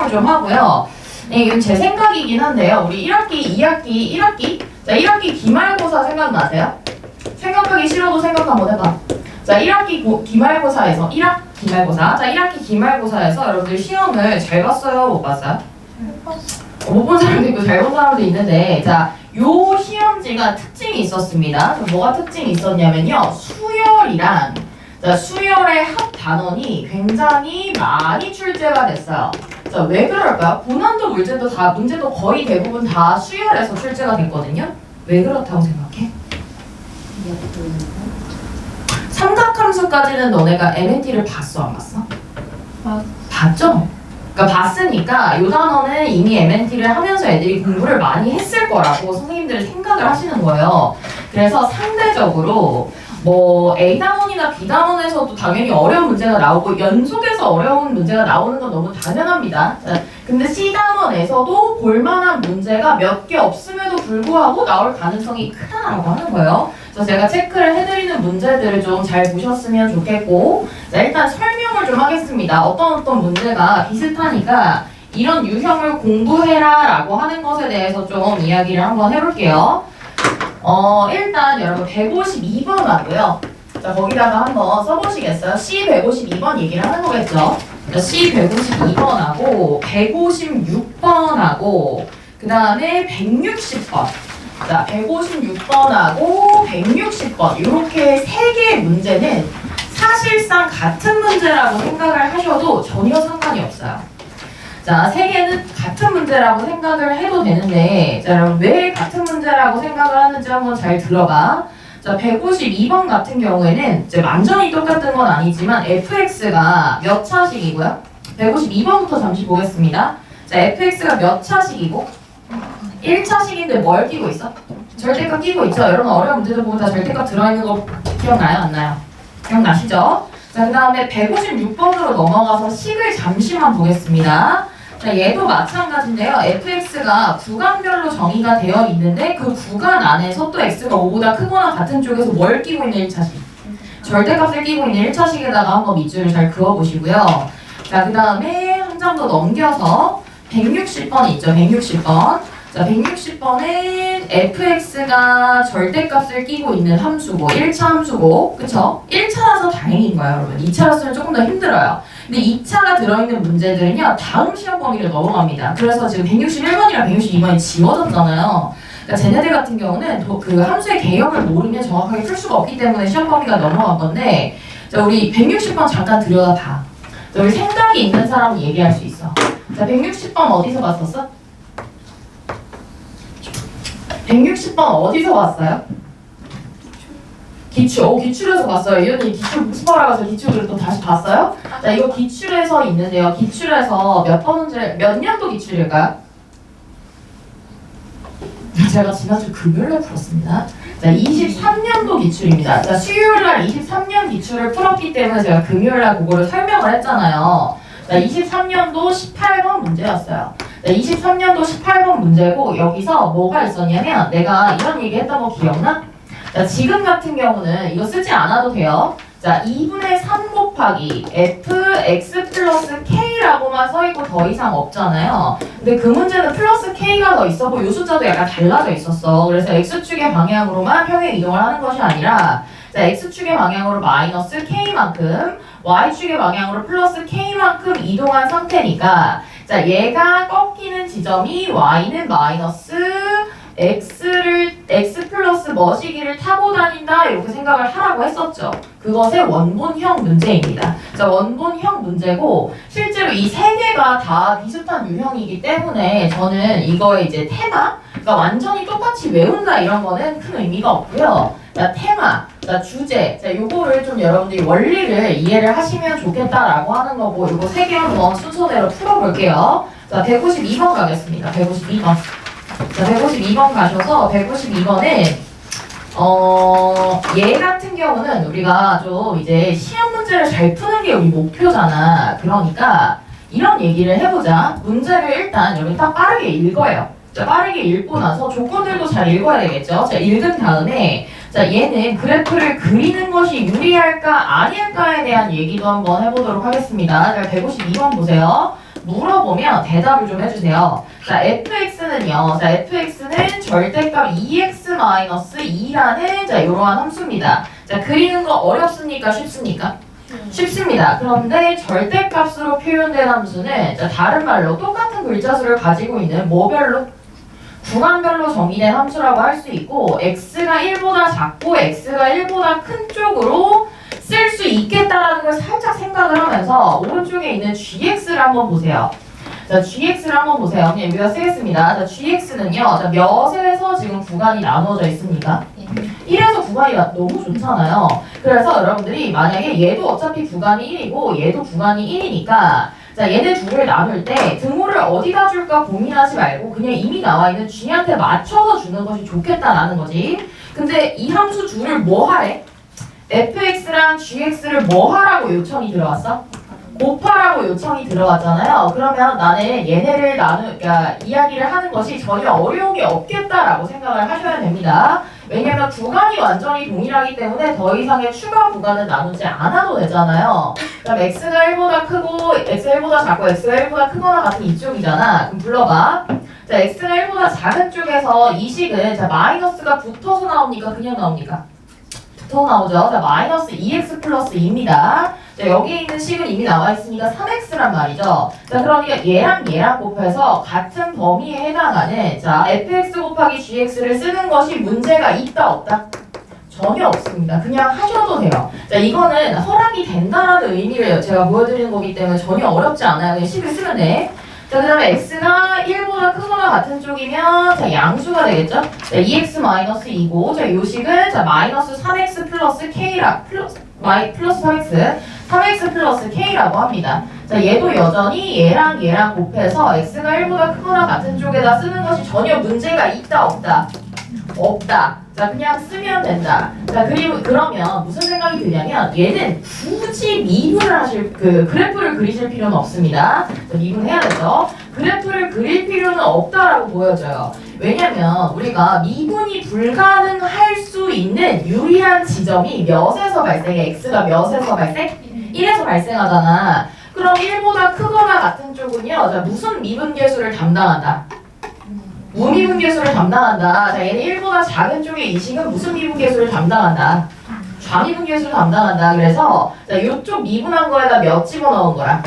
설명을 좀 하고요. 네, 이건 제 생각이긴 한데요. 우리 1학기, 2학기, 1학기. 자, 1학기 기말고사 생각나세요? 생각하기 싫어도 생각 한번 해봐. 자, 1학기 기말고사에서 1학기 기말고사에서 여러분들 시험을 잘 봤어요? 못 봤어요? 못 본 사람도 있고 잘 본 사람도 있는데, 자, 요 시험지가 특징이 있었습니다. 뭐가 특징이 있었냐면요. 수열이랑, 자, 수열의 합 단원이 굉장히 많이 출제가 됐어요. 자, 왜 그럴까요? 고난도 문제도 거의 대부분 다 수열에서 출제가 됐거든요. 왜 그렇다고 생각해? 삼각함수까지는 너네가 MNT를 봤어, 안 봤어? 봤죠? 그러니까 봤으니까 이 단어는 이미 MNT를 하면서 애들이 공부를 많이 했을 거라고 선생님들이 생각을 하시는 거예요. 그래서 상대적으로 뭐 A단원이나 B단원에서도 당연히 어려운 문제가 나오고 연속해서 어려운 문제가 나오는 건 너무 당연합니다. 근데 C단원에서도 볼만한 문제가 몇 개 없음에도 불구하고 나올 가능성이 크다라고 하는 거예요. 그래서 제가 체크를 해드리는 문제들을 좀 잘 보셨으면 좋겠고, 자, 일단 설명을 좀 하겠습니다. 어떤 문제가 비슷하니까 이런 유형을 공부해라 라고 하는 것에 대해서 좀 이야기를 한번 해볼게요. 일단 여러분 152번 하고요. 자, 거기다가 한번 써보시겠어요? C 152번 얘기를 하는 거겠죠? C 152번하고 156번하고 그 다음에 160번. 자, 156번하고 160번 이렇게 세 개의 문제는 사실상 같은 문제라고 생각을 하셔도 전혀 상관이 없어요. 자, 세 개는 같은 문제라고 생각을 해도 되는데, 자, 여러분 왜 같은 문제라고 생각을 하는지 한번 잘 들어봐. 자, 152번 같은 경우에는 이제 완전히 똑같은 건 아니지만 fx가 몇 차식이고요? 152번부터 잠시 보겠습니다. 자, fx가 몇 차식이고 1차식인데 뭘 끼고 있어? 절대값 끼고 있죠? 여러분 어려운 문제들 보면 다 절대값 들어있는 거 기억나요? 안 나요? 기억나시죠? 자, 그 다음에 156번으로 넘어가서 식을 잠시만 보겠습니다. 자, 얘도 마찬가지인데요. fx가 구간별로 정의가 되어 있는데 그 구간 안에서 또 x가 5보다 크거나 같은 쪽에서 뭘 끼고 있는 1차식? 절대값을 끼고 있는 1차식에다가 한번 밑줄을 잘 그어보시고요. 자, 그 다음에 한 장 더 넘겨서 160번 있죠? 160번. 자, 160번은 fx가 절대값을 끼고 있는 함수고 1차 함수고, 그쵸? 1차라서 다행인 거예요, 여러분. 2차였으면 조금 더 힘들어요. 근데 2차가 들어있는 문제들은요, 다음 시험 범위로 넘어갑니다. 그래서 지금 161번이랑 162번이 지워졌잖아요. 그러니까 쟤네들 같은 경우는 그 함수의 개념을 모르면 정확하게 풀 수가 없기 때문에 시험 범위가 넘어간 건데, 자, 우리 160번 잠깐 들여다봐. 자, 우리 생각이 있는 사람은 얘기할 수 있어. 자, 160번 어디서 봤었어? 160번 어디서 봤어요? 기출에서 봤어요. 이현이 기출 복습하러 가서 기출을 또 다시 봤어요? 자, 이거 기출에서 있는데요. 기출에서 몇 번 문제, 몇 년도 기출일까요? 제가 지난주 금요일에 풀었습니다. 자, 23년도 기출입니다. 자, 수요일날 23년 기출을 풀었기 때문에 제가 금요일날 그거를 설명을 했잖아요. 자, 23년도 18번 문제였어요. 자, 23년도 18번 문제고 여기서 뭐가 있었냐면 내가 이런 얘기 했던 거 기억나? 자, 지금 같은 경우는 이거 쓰지 않아도 돼요. 자, 2분의 3 곱하기 fx 플러스 k라고만 써있고 더 이상 없잖아요. 근데 그 문제는 플러스 k가 더 있었고 요 숫자도 약간 달라져 있었어. 그래서 x축의 방향으로만 평행 이동을 하는 것이 아니라, 자, x축의 방향으로 마이너스 k만큼, y축의 방향으로 플러스 k만큼 이동한 상태니까, 자, 얘가 꺾이는 지점이 y는 마이너스 x 플러스 머시기를 타고 다닌다 이렇게 생각을 하라고 했었죠. 그것의 원본형 문제입니다. 자, 원본형 문제고 실제로 이 세 개가 다 비슷한 유형이기 때문에 저는 이거의 이제 테마, 그러니까 완전히 똑같이 외운다 이런 거는 큰 의미가 없고요. 자, 테마, 자, 주제, 자, 요거를 좀 여러분들이 원리를 이해를 하시면 좋겠다라고 하는 거고, 요거 세 개 한번 순서대로 풀어볼게요. 자, 152번 가겠습니다. 152번. 자, 152번 가셔서 152번은 얘 같은 경우는 우리가 좀 이제 시험 문제를 잘 푸는 게 우리 목표잖아. 그러니까 이런 얘기를 해보자. 문제를 일단 여기 딱 빠르게 읽어요. 자, 빠르게 읽고 나서 조건들도 잘 읽어야 되겠죠. 자, 읽은 다음에 자, 얘는 그래프를 그리는 것이 유리할까 아닐까에 대한 얘기도 한번 해보도록 하겠습니다. 자, 152번 보세요. 물어보면 대답을 좀 해주세요. 자, fx는요. 자, fx는 절대값 2x-2라는 자, 이러한 함수입니다. 자, 그리는 거 어렵습니까? 쉽습니까? 쉽습니다. 그런데 절대값으로 표현된 함수는 자, 다른 말로 똑같은 글자 수를 가지고 있는 뭐별로? 구간별로 정의된 함수라고 할 수 있고 x가 1보다 작고 x가 1보다 큰 쪽으로 쓸 수 있겠다라는 걸 살짝 생각을 하면서 오른쪽에 있는 gx를 한번 보세요. 자, gx를 한번 보세요. 그냥 여기다 쓰겠습니다. 자, gx는요. 자, 몇에서 지금 구간이 나눠져 있습니까? 1에서 구간이 너무 좋잖아요. 그래서 여러분들이 만약에 얘도 어차피 구간이 1이고 얘도 구간이 1이니까 자, 얘네 둘을 나눌 때 등호를 어디다 줄까 고민하지 말고 그냥 이미 나와 있는 g한테 맞춰서 주는 것이 좋겠다라는 거지. 근데 이 함수 둘을 뭐 하래? fx랑 gx를 뭐 하라고 요청이 들어왔어? 곱하라고 요청이 들어왔잖아요. 그러면 나는 얘네를 그러니까 이야기를 하는 것이 전혀 어려움이 없겠다라고 생각을 하셔야 됩니다. 왜냐면 구간이 완전히 동일하기 때문에 더 이상의 추가 구간은 나누지 않아도 되잖아요. 그럼 x가 1보다 크고 x가 1보다 작고 x가 1보다 크거나 같은 이쪽이잖아. 그럼 불러봐. 자, x가 1보다 작은 쪽에서 이 식은 자, 마이너스가 붙어서 나옵니까? 그냥 나옵니까? 붙어서 나오죠. 자, 마이너스 2x 플러스 2입니다. 자, 여기 있는 식은 이미 나와 있으니까 3x란 말이죠. 자, 그러니까 얘랑 곱해서 같은 범위에 해당하는 자, fx 곱하기 gx를 쓰는 것이 문제가 있다 없다? 전혀 없습니다. 그냥 하셔도 돼요. 자, 이거는 허락이 된다라는 의미를 제가 보여드리는 거기 때문에 전혀 어렵지 않아요. 그냥 식을 쓰면 돼. 자, 그 다음에 x가 1보다 크거나 같은 쪽이면 자, 양수가 되겠죠? 자, 2x-2고 자, 요 식은 자, 마이너스 3x 플러스 k라 플러스 3x 플러스 k라고 합니다. 자, 얘도 여전히 얘랑 곱해서 x가 1보다 크거나 같은 쪽에다 쓰는 것이 전혀 문제가 있다 없다? 없다. 자, 그냥 쓰면 된다. 자, 그리고 그러면 무슨 생각이 드냐면 얘는 굳이 미분을 하실 그래프를 그리실 필요는 없습니다. 자, 미분해야 되죠. 그래프를 그릴 필요는 없다라고 보여져요. 왜냐면 우리가 미분이 불가능할 수 있는 유리한 지점이 몇에서 발생해? x가 몇에서 발생? 1에서 발생하잖아. 그럼 1보다 크거나 같은 쪽은요. 자, 무슨 미분계수를 담당한다? 무미분계수를 담당한다. 자, 얘는 1보다 작은 쪽의 이 식은 무슨 미분계수를 담당한다? 좌미분계수를 담당한다. 그래서 자, 이쪽 미분한 거에다 몇 집어넣은 거랑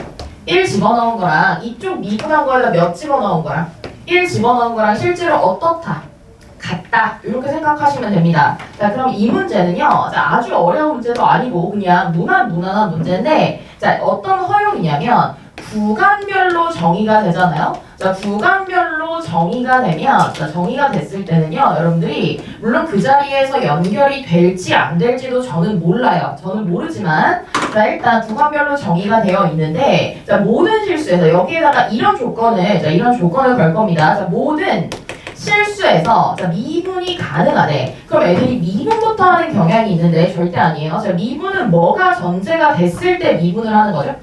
1 집어넣은 거랑 이쪽 미분한 거에다 몇 집어넣은 거랑 1 집어넣은 거랑 실제로 어떻다? 같다. 이렇게 생각하시면 됩니다. 자, 그럼 이 문제는요. 자, 아주 어려운 문제도 아니고 그냥 무난한 문제인데 자, 어떤 허용이냐면 구간별로 정의가 되잖아요. 자, 구간별로 정의가 되면 자, 정의가 됐을 때는요. 여러분들이 물론 그 자리에서 연결이 될지 안 될지도 저는 몰라요. 저는 모르지만 자, 일단 구간별로 정의가 되어 있는데 자, 모든 실수에서 여기에다가 이런 조건을 걸 겁니다. 자, 모든 실수에서 자, 미분이 가능하대. 그럼 애들이 미분부터 하는 경향이 있는데 절대 아니에요. 자, 미분은 뭐가 전제가 됐을 때 미분을 하는 거죠?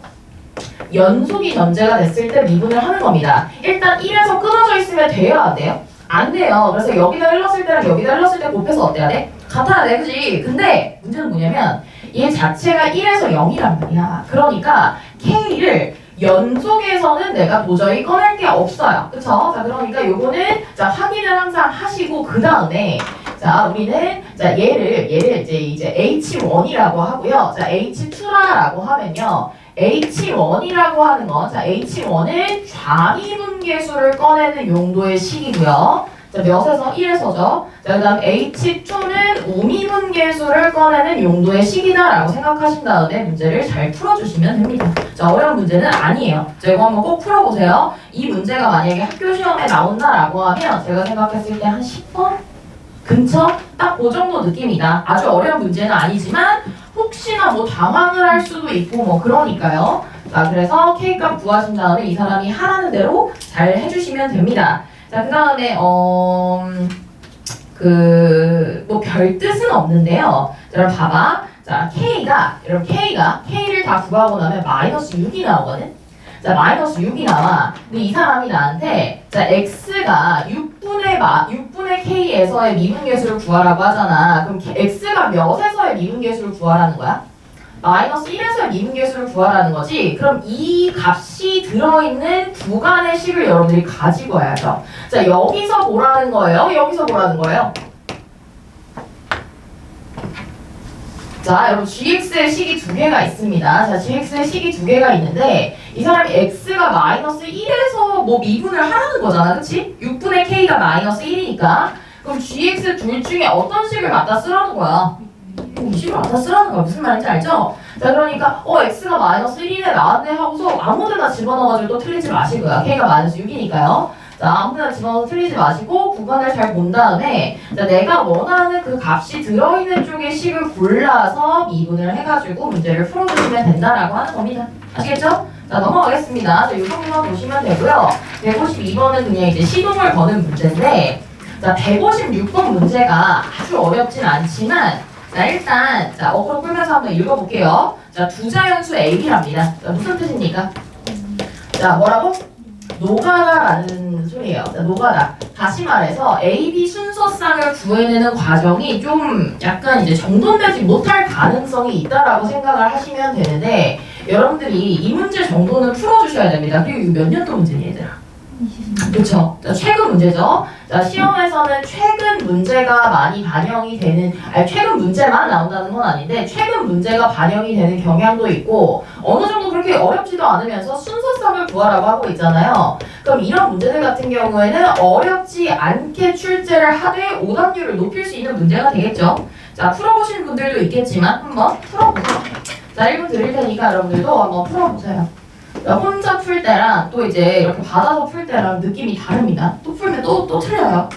연속이 전제가 됐을 때 미분을 하는 겁니다. 일단 1에서 끊어져 있으면 돼요, 안 돼요? 안 돼요. 그래서 여기다 흘렀을 때랑 여기다 흘렀을 때 곱해서 어때야 돼? 같아야 돼, 그지? 근데 문제는 뭐냐면 얘 자체가 1에서 0이란 말이야. 그러니까 K를 연속에서는 내가 도저히 꺼낼 게 없어요. 그쵸? 자, 그러니까 요거는 자, 확인을 항상 하시고 그 다음에 자, 우리는 자, 얘를 이제 H1이라고 하고요. 자, H2라고 하면요. H1이라고 하는 건 자, H1은 좌미분계수를 꺼내는 용도의 식이고요. 자, 몇에서 1에서죠. 자, 그 다음 H2는 우미분계수를 꺼내는 용도의 식이다라고 생각하신 다음에 문제를 잘 풀어주시면 됩니다. 자, 어려운 문제는 아니에요. 자, 이거 한번 꼭 풀어보세요. 이 문제가 만약에 학교 시험에 나온다라고 하면 제가 생각했을 때 한 10번? 근처? 딱 그 정도 느낌이다. 아주 어려운 문제는 아니지만 혹시나 뭐 당황을 할 수도 있고 뭐 그러니까요. 자, 그래서 K값 구하신 다음에 이 사람이 하라는 대로 잘 해주시면 됩니다. 자, 그 다음에 뭐 별 뜻은 없는데요. 자, 여러분 봐봐. 자, K를 다 구하고 나면 마이너스 6이 나오거든. 자, 마이너스 6이 나와. 근데 이 사람이 나한테 자, X가 6분의 K에서의 미분계수를 구하라고 하잖아. 그럼 X가 몇에서의 미분계수를 구하라는 거야? 마이너스 1에서의 미분계수를 구하라는 거지. 그럼 이 값이 들어있는 구간의 식을 여러분들이 가지고 와야죠. 자, 여기서 보라는 거예요? 여기서 보라는 거예요? 자, 여러분 gx의 식이 두 개가 있습니다. 자, gx의 식이 두 개가 있는데 이 사람이 x가 마이너스 1에서 뭐 미분을 하라는 거잖아. 그치? 6분의 k가 마이너스 1이니까 그럼 gx 둘 중에 어떤 식을 갖다 쓰라는 거야? 이 식을 갖다 쓰라는 거야. 무슨 말인지 알죠? 자, 그러니까 x가 마이너스 1이네 나왔네 하고서 아무데나 집어넣어가지고 또 틀리지 마시고요. k가 마이너스 6이니까요. 자, 아무데나 집어넣어서 틀리지 마시고 구간을 잘 본 다음에 자, 내가 원하는 그 값이 들어있는 쪽의 식을 골라서 미분을 해가지고 문제를 풀어주시면 된다라고 하는 겁니다. 아시겠죠? 자, 넘어가겠습니다. 자, 이 정도만 보시면 되고요. 152번은 그냥 이제 시동을 거는 문제인데 자, 156번 문제가 아주 어렵진 않지만 자, 일단 자, 어그로 끌면서 한번 읽어볼게요. 자, 두자연수 AB랍니다. 자, 무슨 뜻입니까? 자, 뭐라고? 노가다라는 소리예요. 자, 노가다. 다시 말해서 A, B 순서쌍을 구해내는 과정이 좀 약간 이제 정돈되지 못할 가능성이 있다라고 생각을 하시면 되는데 여러분들이 이 문제 정도는 풀어주셔야 됩니다. 그리고 이거 몇 년도 문제니 얘들아? 그렇죠. 최근 문제죠. 자, 시험에서는 최근 문제가 많이 반영이 되는, 아니 최근 문제만 나온다는 건 아닌데 최근 문제가 반영이 되는 경향도 있고 어느 정도 그렇게 어렵지도 않으면서 순서쌍을 구하라고 하고 있잖아요. 그럼 이런 문제들 같은 경우에는 어렵지 않게 출제를 하되 오답률을 높일 수 있는 문제가 되겠죠. 자, 풀어보신 분들도 있겠지만 한번 풀어보세요. 자, 1분 드릴 테니까 여러분들도 한번 풀어보세요. 혼자 풀 때랑 또 이제 이렇게 받아서 풀 때랑 느낌이 다릅니다. 또 풀면 또 틀려요.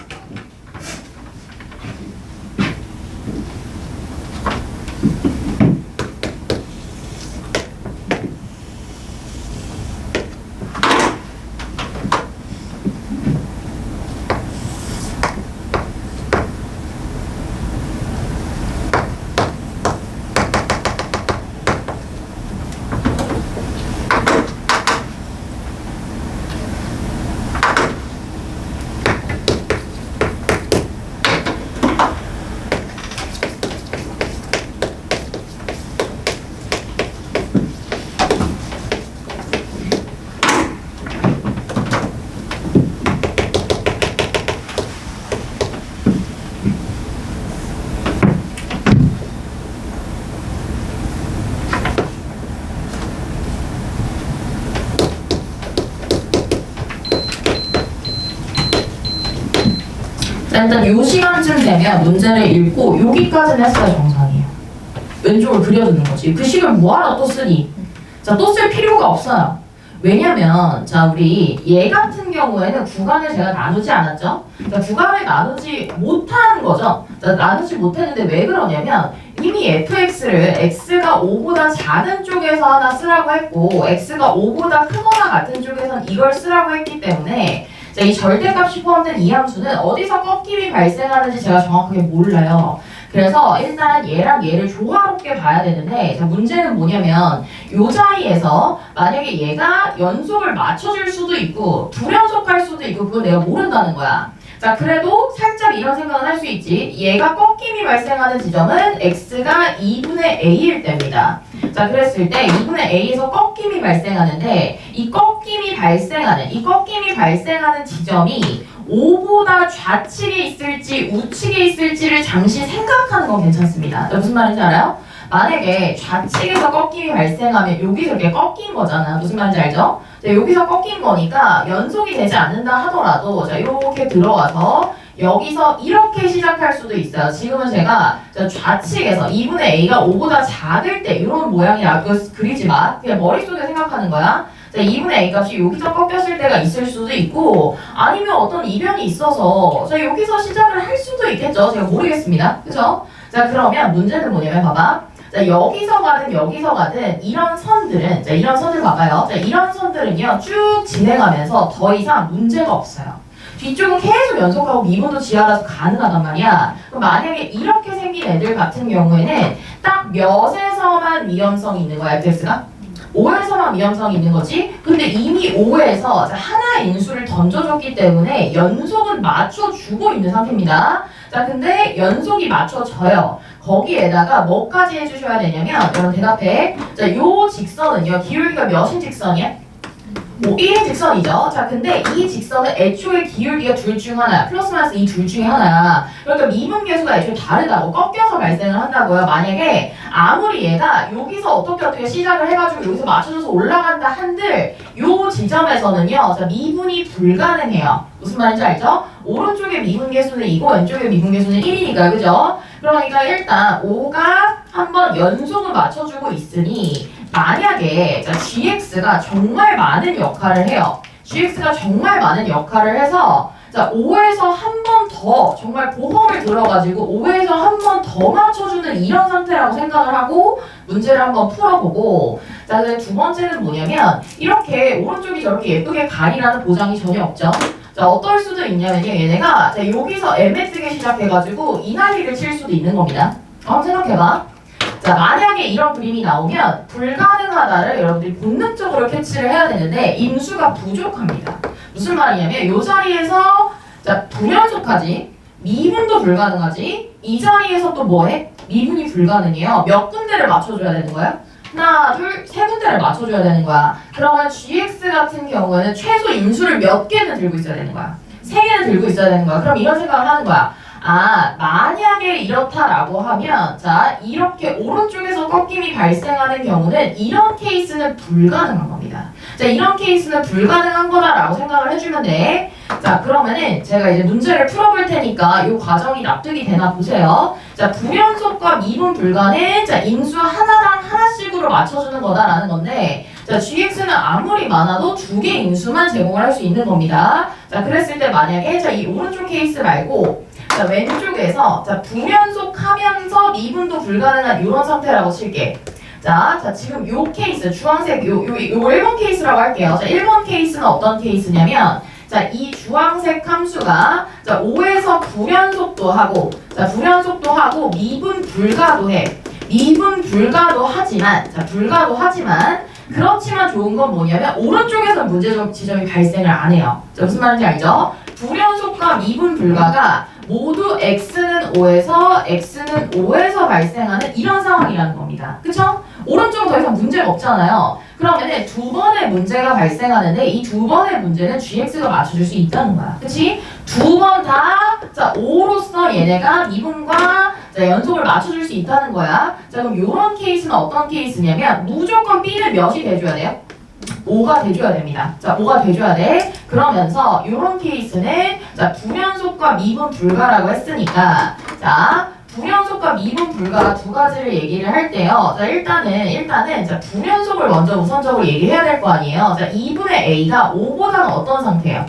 일단 요 시간쯤 되면 문제를 읽고 여기까지는 했어야 정상이에요. 왼쪽을 그려두는 거지. 그 식을 뭐하러 또 쓰니? 자, 또 쓸 필요가 없어요. 왜냐면 자, 우리 얘 같은 경우에는 구간을 제가 나누지 않았죠? 자, 구간을 나누지 못하는 거죠. 자, 나누지 못했는데 왜 그러냐면 이미 fx를 x가 5보다 작은 쪽에서 하나 쓰라고 했고 x가 5보다 크거나 같은 쪽에선 이걸 쓰라고 했기 때문에 자, 이 절대값이 포함된 이 함수는 어디서 꺾임이 발생하는지 제가 정확하게 몰라요. 그래서 일단 얘랑 얘를 조화롭게 봐야 되는데 자, 문제는 뭐냐면 요 자리에서 만약에 얘가 연속을 맞춰줄 수도 있고 불연속할 수도 있고 그건 내가 모른다는 거야. 자, 그래도 살짝 이런 생각은 할 수 있지. 얘가 꺾임이 발생하는 지점은 x가 2분의 a일 때입니다. 자, 그랬을 때 2분의 a에서 꺾임이 발생하는데 이 꺾임이 발생하는 지점이 5보다 좌측에 있을지 우측에 있을지를 잠시 생각하는 건 괜찮습니다. 무슨 말인지 알아요? 만약에 좌측에서 꺾임이 발생하면 여기서 이렇게 꺾인 거잖아. 무슨 말인지 알죠? 자, 여기서 꺾인 거니까 연속이 되지 않는다 하더라도 자, 이렇게 들어와서 여기서 이렇게 시작할 수도 있어요. 지금은 제가 좌측에서 2분의 a가 5보다 작을 때 이런 모양이라 그리지 마. 그냥 머릿속에 생각하는 거야. 자, 2분의 a 값이 여기서 꺾였을 때가 있을 수도 있고 아니면 어떤 이변이 있어서 자, 여기서 시작을 할 수도 있겠죠. 제가 모르겠습니다. 그죠? 자, 그러면 문제는 뭐냐면 봐봐. 자, 여기서 가든 이런 선들은 자, 이런 선들 봐봐요. 자, 이런 선들은요 쭉 진행하면서 더 이상 문제가 없어요. 뒤쪽은 계속 연속하고 미분도 지하라서 가능하단 말이야. 그럼 만약에 이렇게 생긴 애들 같은 경우에는 딱 몇에서만 위험성이 있는 거야, fx가? 5에서만 위험성이 있는 거지. 근데 이미 5에서 하나의 인수를 던져줬기 때문에 연속은 맞춰주고 있는 상태입니다. 자, 근데 연속이 맞춰져요. 거기에다가 뭐까지 해주셔야 되냐면 여러분 대답해. 자, 요 직선은요. 기울기가 몇인 직선이야? 뭐 1인 직선이죠. 자, 근데 이 직선은 애초에 기울기가 둘 중 하나, 플러스 마이너스 이 둘 중에 하나야. 그러니까 미분계수가 애초에 다르다고, 꺾여서 발생을 한다고요. 만약에 아무리 얘가 여기서 어떻게 시작을 해가지고 여기서 맞춰줘서 올라간다 한들 요 지점에서는요, 자, 미분이 불가능해요. 무슨 말인지 알죠? 오른쪽에 미분계수는 2고 왼쪽에 미분계수는 1이니까요. 그죠? 그러니까 일단 5가 한번 연속을 맞춰주고 있으니 만약에 자, GX가 정말 많은 역할을 해요. GX가 정말 많은 역할을 해서 자, 5에서 한 번 더 정말 보험을 들어가지고 5에서 한 번 더 맞춰주는 이런 상태라고 생각을 하고 문제를 한번 풀어보고 자, 그다음에 두 번째는 뭐냐면 이렇게 오른쪽이 저렇게 예쁘게 가리라는 보장이 전혀 없죠. 자, 어떨 수도 있냐면요. 얘네가 자, 여기서 애매뜨게 시작해가지고 이 난리를 칠 수도 있는 겁니다. 한번 생각해봐. 자, 만약에 이런 그림이 나오면 불가능하다를 여러분들이 본능적으로 캐치를 해야 되는데 인수가 부족합니다. 무슨 말이냐면 이 자리에서 자, 불연속하지, 미분도 불가능하지, 이 자리에서 또 뭐해? 미분이 불가능해요. 몇 군데를 맞춰줘야 되는 거야? 하나, 둘, 세 군데를 맞춰줘야 되는 거야. 그러면 GX 같은 경우에는 최소 인수를 몇 개는 들고 있어야 되는 거야. 세 개는 들고 있어야 되는 거야. 그럼 이런 생각을 하는 거야. 아, 만약에 이렇다라고 하면 자, 이렇게 오른쪽에서 꺾임이 발생하는 경우는 이런 케이스는 불가능한 겁니다. 자, 이런 케이스는 불가능한 거다라고 생각을 해주면 돼. 자, 그러면은 제가 이제 문제를 풀어볼 테니까 이 과정이 납득이 되나 보세요. 자, 불연속과 미분 불가는 자, 인수 하나당 하나씩으로 맞춰주는 거다라는 건데 자, GX는 아무리 많아도 두 개 인수만 제공을 할 수 있는 겁니다. 자, 그랬을 때 만약에 자, 이 오른쪽 케이스 말고 자, 왼쪽에서 자, 불연속하면서 미분도 불가능한 이런 상태라고 칠게. 자, 지금 요 케이스 주황색 요 1번 케이스라고 할게요. 자, 1번 케이스는 어떤 케이스냐면 자, 이 주황색 함수가 자, 5에서 불연속도 하고 자, 불연속도 하고 미분 불가도 해. 미분 불가도 하지만 자, 불가도 하지만 그렇지만 좋은 건 뭐냐면 오른쪽에서 문제적 지점이 발생을 안 해요. 자, 무슨 말인지 알죠? 불연속과 미분 불가가 모두 x는 5에서 x는 5에서 발생하는 이런 상황이라는 겁니다. 그쵸? 오른쪽은 더 이상 문제가 없잖아요. 그러면은 두 번의 문제가 발생하는데 이 두 번의 문제는 gx가 맞춰줄 수 있다는 거야. 그치? 두 번 다 자, 5로서 얘네가 미분과 자, 연속을 맞춰줄 수 있다는 거야. 자, 그럼 요런 케이스는 어떤 케이스냐면 무조건 b는 몇이 돼줘야 돼요? 5가 돼줘야 됩니다. 자, 5가 돼줘야 돼. 그러면서 이런 케이스는 자, 불연속과 미분 불가라고 했으니까 자, 불연속과 미분 불가 두 가지를 얘기를 할 때요. 자, 일단은 자, 불연속을 먼저 우선적으로 얘기해야 될 거 아니에요. 자, 2분의 a가 5보다는 어떤 상태예요?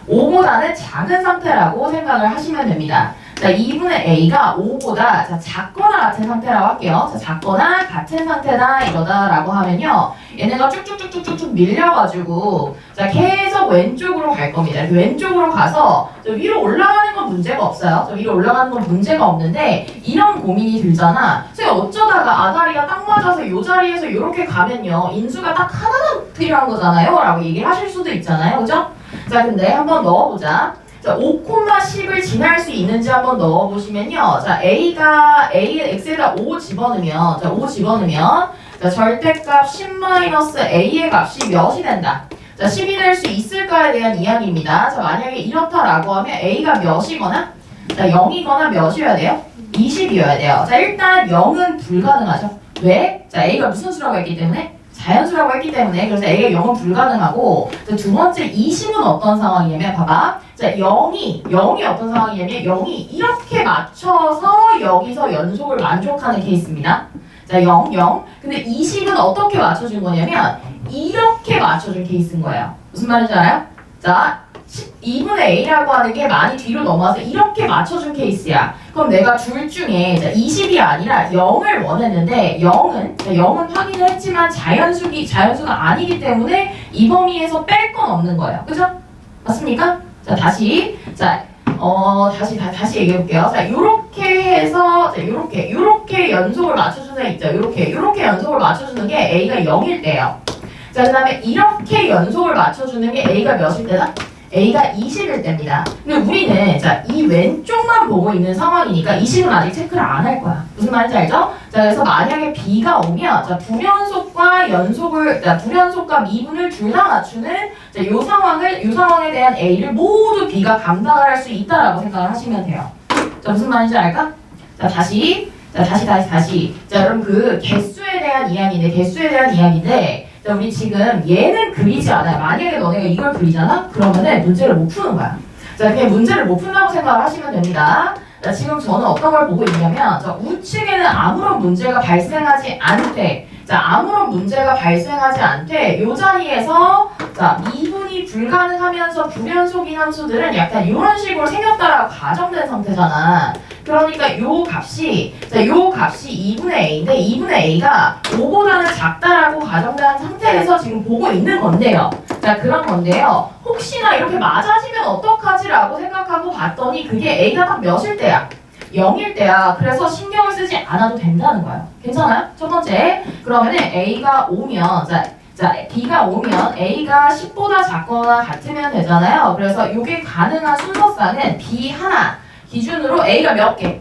5보다는 작은 상태라고 생각을 하시면 됩니다. 자, 2분의 a가 5보다 자, 작거나 같은 상태라고 할게요. 자, 작거나 같은 상태다 이러다라고 하면요. 얘네가 쭉쭉쭉쭉쭉 밀려가지고 자, 계속 왼쪽으로 갈 겁니다. 이렇게 왼쪽으로 가서 저 위로 올라가는 건 문제가 없어요. 저 위로 올라가는 건 문제가 없는데 이런 고민이 들잖아. 제가 어쩌다가 아다리가 딱 맞아서 이 자리에서 이렇게 가면요. 인수가 딱 하나만 필요한 거잖아요. 라고 얘기를 하실 수도 있잖아요. 그죠? 자, 근데 한번 넣어보자. 자, 5,10을 지날 수 있는지 한번 넣어보시면요. 자, x에다 5 집어넣으면, 자, 5 집어넣으면, 자, 절대값 10-a의 값이 몇이 된다. 자, 10이 될 수 있을까에 대한 이야기입니다. 자, 만약에 이렇다라고 하면 a가 몇이거나, 자, 0이거나 몇이어야 돼요? 20이어야 돼요. 자, 일단 0은 불가능하죠. 왜? 자, a가 무슨 수라고 했기 때문에? 자연수라고 했기 때문에 그래서 a가 0은 불가능하고 두 번째 20은 어떤 상황이냐면 봐봐. 자, 0이 어떤 상황이냐면 0이 이렇게 맞춰서 여기서 연속을 만족하는 케이스입니다. 자, 0, 0. 근데 20은 어떻게 맞춰준 거냐면 이렇게 맞춰준 케이스인 거예요. 무슨 말인지 알아요? 자, 2분의 a라고 하는 게 많이 뒤로 넘어와서 이렇게 맞춰준 케이스야. 그럼 내가 둘 중에 자, 20이 아니라 0을 원했는데 0은 확인을 했지만 자연수가 아니기 때문에 이 범위에서 뺄 건 없는 거예요. 그죠? 맞습니까? 자, 다시 얘기해 볼게요. 자, 요렇게 해서 자, 요렇게 연속을 맞춰주는 애 있죠. 요렇게 연속을 맞춰주는 게 a가 0일 때예요. 자, 그다음에 이렇게 연속을 맞춰주는 게 a가 몇일 때다? A가 20일 때입니다. 근데 우리는 자, 이 왼쪽만 보고 있는 상황이니까 20은 아직 체크를 안 할 거야. 무슨 말인지 알죠? 자, 그래서 만약에 B가 오면 자, 불연속과 미분을 둘 다 맞추는 자, 요 상황에 대한 A를 모두 B가 감당을 할 수 있다라고 생각을 하시면 돼요. 자, 무슨 말인지 알까? 자, 다시. 자, 여러분 그 개수에 대한 이야기인데 자, 우리 지금 얘는 그리지 않아요. 만약에 너네가 이걸 그리잖아? 그러면은 문제를 못 푸는 거야. 자, 그냥 문제를 못 푼다고 생각을 하시면 됩니다. 자, 지금 저는 어떤 걸 보고 있냐면 자, 우측에는 아무런 문제가 발생하지 않되 이 자리에서 자, 미분이 불가능하면서 불연속인 함수들은 약간 이런 식으로 생겼다라고 가정된 상태잖아. 그러니까 요 값이 2분의 A인데 2분의 A가 5보다는 작다라고 가정된 상태에서 지금 보고 있는 건데요. 자, 그런 건데요. 혹시나 이렇게 맞아지면 어떡하지라고 생각하고 봤더니 그게 A가 딱 몇일 때야? 0일 때야. 그래서 신경을 쓰지 않아도 된다는 거예요. 괜찮아요? 첫 번째. 그러면은 A가 오면 B가 오면 A가 10보다 작거나 같으면 되잖아요. 그래서 이게 가능한 순서상은 B 하나 기준으로 A가 몇 개?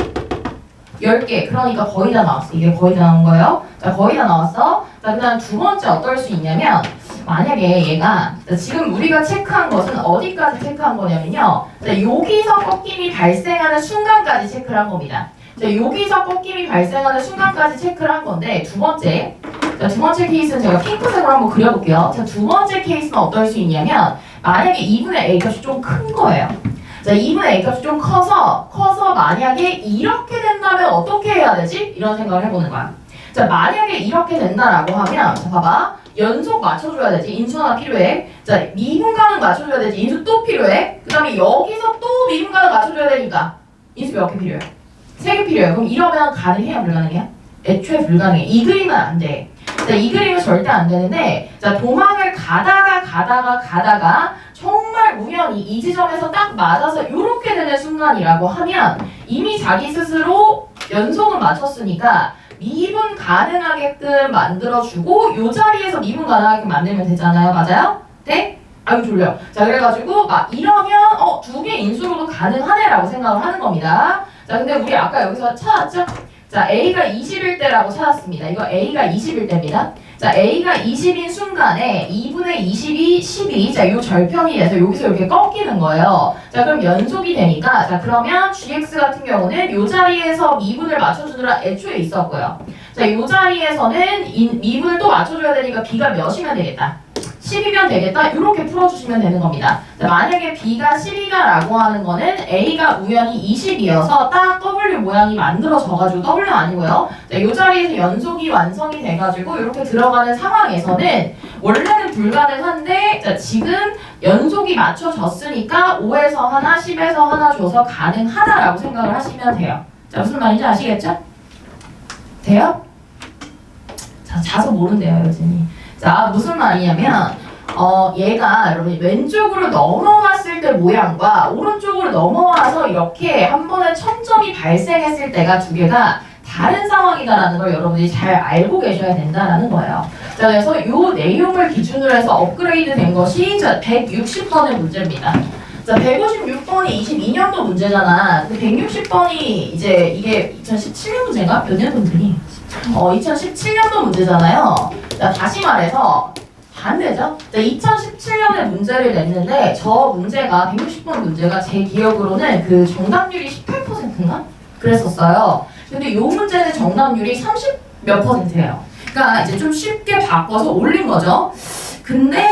10개. 그러니까 거의 다 나왔어. 이게 거의 다 나온 거예요. 자, 거의 다 나왔어. 자, 그 다음 두 번째 어떨 수 있냐면 만약에 얘가 지금 우리가 체크한 것은 어디까지 체크한 거냐면요. 자, 여기서 꺾임이 발생하는 순간까지 체크를 한 겁니다. 자, 여기서 꺾임이 발생하는 순간까지 체크를 한 건데 두 번째 케이스는 제가 핑크색으로 한번 그려볼게요. 자, 두 번째 케이스는 어떨 수 있냐면 만약에 2분의 A 값이 좀 큰 거예요. 자, 2분의 A 값이 좀 커서 만약에 이렇게 된다면 어떻게 해야 되지? 이런 생각을 해보는 거야. 자, 만약에 이렇게 된다라고 하면 자, 봐봐. 연속 맞춰줘야 되지. 인수 하나 필요해. 자, 미분가능 맞춰줘야 되지. 인수 또 필요해. 그 다음에 여기서 또 미분가능 맞춰줘야 되니까 인수 몇 개 필요해? 3개 필요해. 그럼 이러면 가능해요? 불가능해요? 애초에 불가능해. 이 그림은 안 돼. 자, 이 그림은 절대 안 되는데 자, 도망을 가다가 정말 우연히 이 지점에서 딱 맞아서 이렇게 되는 순간이라고 하면 이미 자기 스스로 연속은 맞췄으니까 미분 가능하게끔 만들어주고 이 자리에서 미분 가능하게 만들면 되잖아요. 맞아요? 네? 아유 졸려. 자, 그래가지고 이러면 두 개 인수로도 가능하네라고 생각을 하는 겁니다. 자, 근데 우리 아까 여기서 찾았죠? 자, A가 20일 때라고 찾았습니다. 이거 A가 20일 때입니다. 자, A가 20인 순간에 2분의 20이 12. 자, 요 절편이 돼서 여기서 이렇게 꺾이는 거예요. 자, 그럼 연속이 되니까 자, 그러면 GX 같은 경우는 요 자리에서 미분을 맞춰주느라 애초에 있었고요. 자, 요 자리에서는 미분을 또 맞춰줘야 되니까 B가 몇이면 되겠다? 10이면 되겠다. 이렇게 풀어주시면 되는 겁니다. 자, 만약에 B가 10이다라고 하는 거는 A가 우연히 20이어서 딱 W 모양이 만들어져가지고 W는 아니고요. 자, 이 자리에서 연속이 완성이 돼가지고 이렇게 들어가는 상황에서는 원래는 불가능한데 자, 지금 연속이 맞춰졌으니까 5에서 하나, 10에서 하나 줘서 가능하다라고 생각을 하시면 돼요. 자, 무슨 말인지 아시겠죠? 돼요? 자, 자서 모른대요, 여진이. 자, 무슨 말이냐면 얘가 여러분 왼쪽으로 넘어갔을 때 모양과 오른쪽으로 넘어와서 이렇게 한 번에 첨점이 발생했을 때가 두 개가 다른 상황이다라는 걸 여러분들이 잘 알고 계셔야 된다라는 거예요. 자, 그래서 이 내용을 기준으로 해서 업그레이드 된 것이 160번의 문제입니다. 자, 156번이 22년도 문제잖아. 근데 160번이 이제 이게 2017년 문제인가? 몇 년도 문제니? 2017년도 문제잖아요. 자, 다시 말해서 반대죠? 자, 2017년에 문제를 냈는데 저 문제가 160번 문제가 제 기억으로는 그 정답률이 18%인가? 그랬었어요. 근데 이 문제는 정답률이 30 몇 %예요. 그러니까 이제 좀 쉽게 바꿔서 올린 거죠. 근데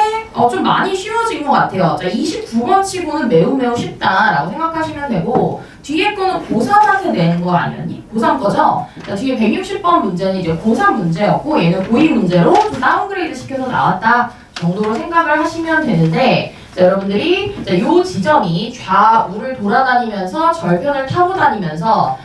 좀 많이 쉬워진 것 같아요. 자, 29번 치고는 매우 쉽다라고 생각하시면 되고 뒤에 거는 고3한테 내는 거 아니었니? 고3 거죠? 자, 뒤에 160번 문제는 이제 고3 문제였고 얘는 고2 문제로 좀 다운그레이드 시켜서 나왔다 정도로 생각을 하시면 되는데 자, 여러분들이 이 지점이 좌우를 돌아다니면서 절편을 타고 다니면서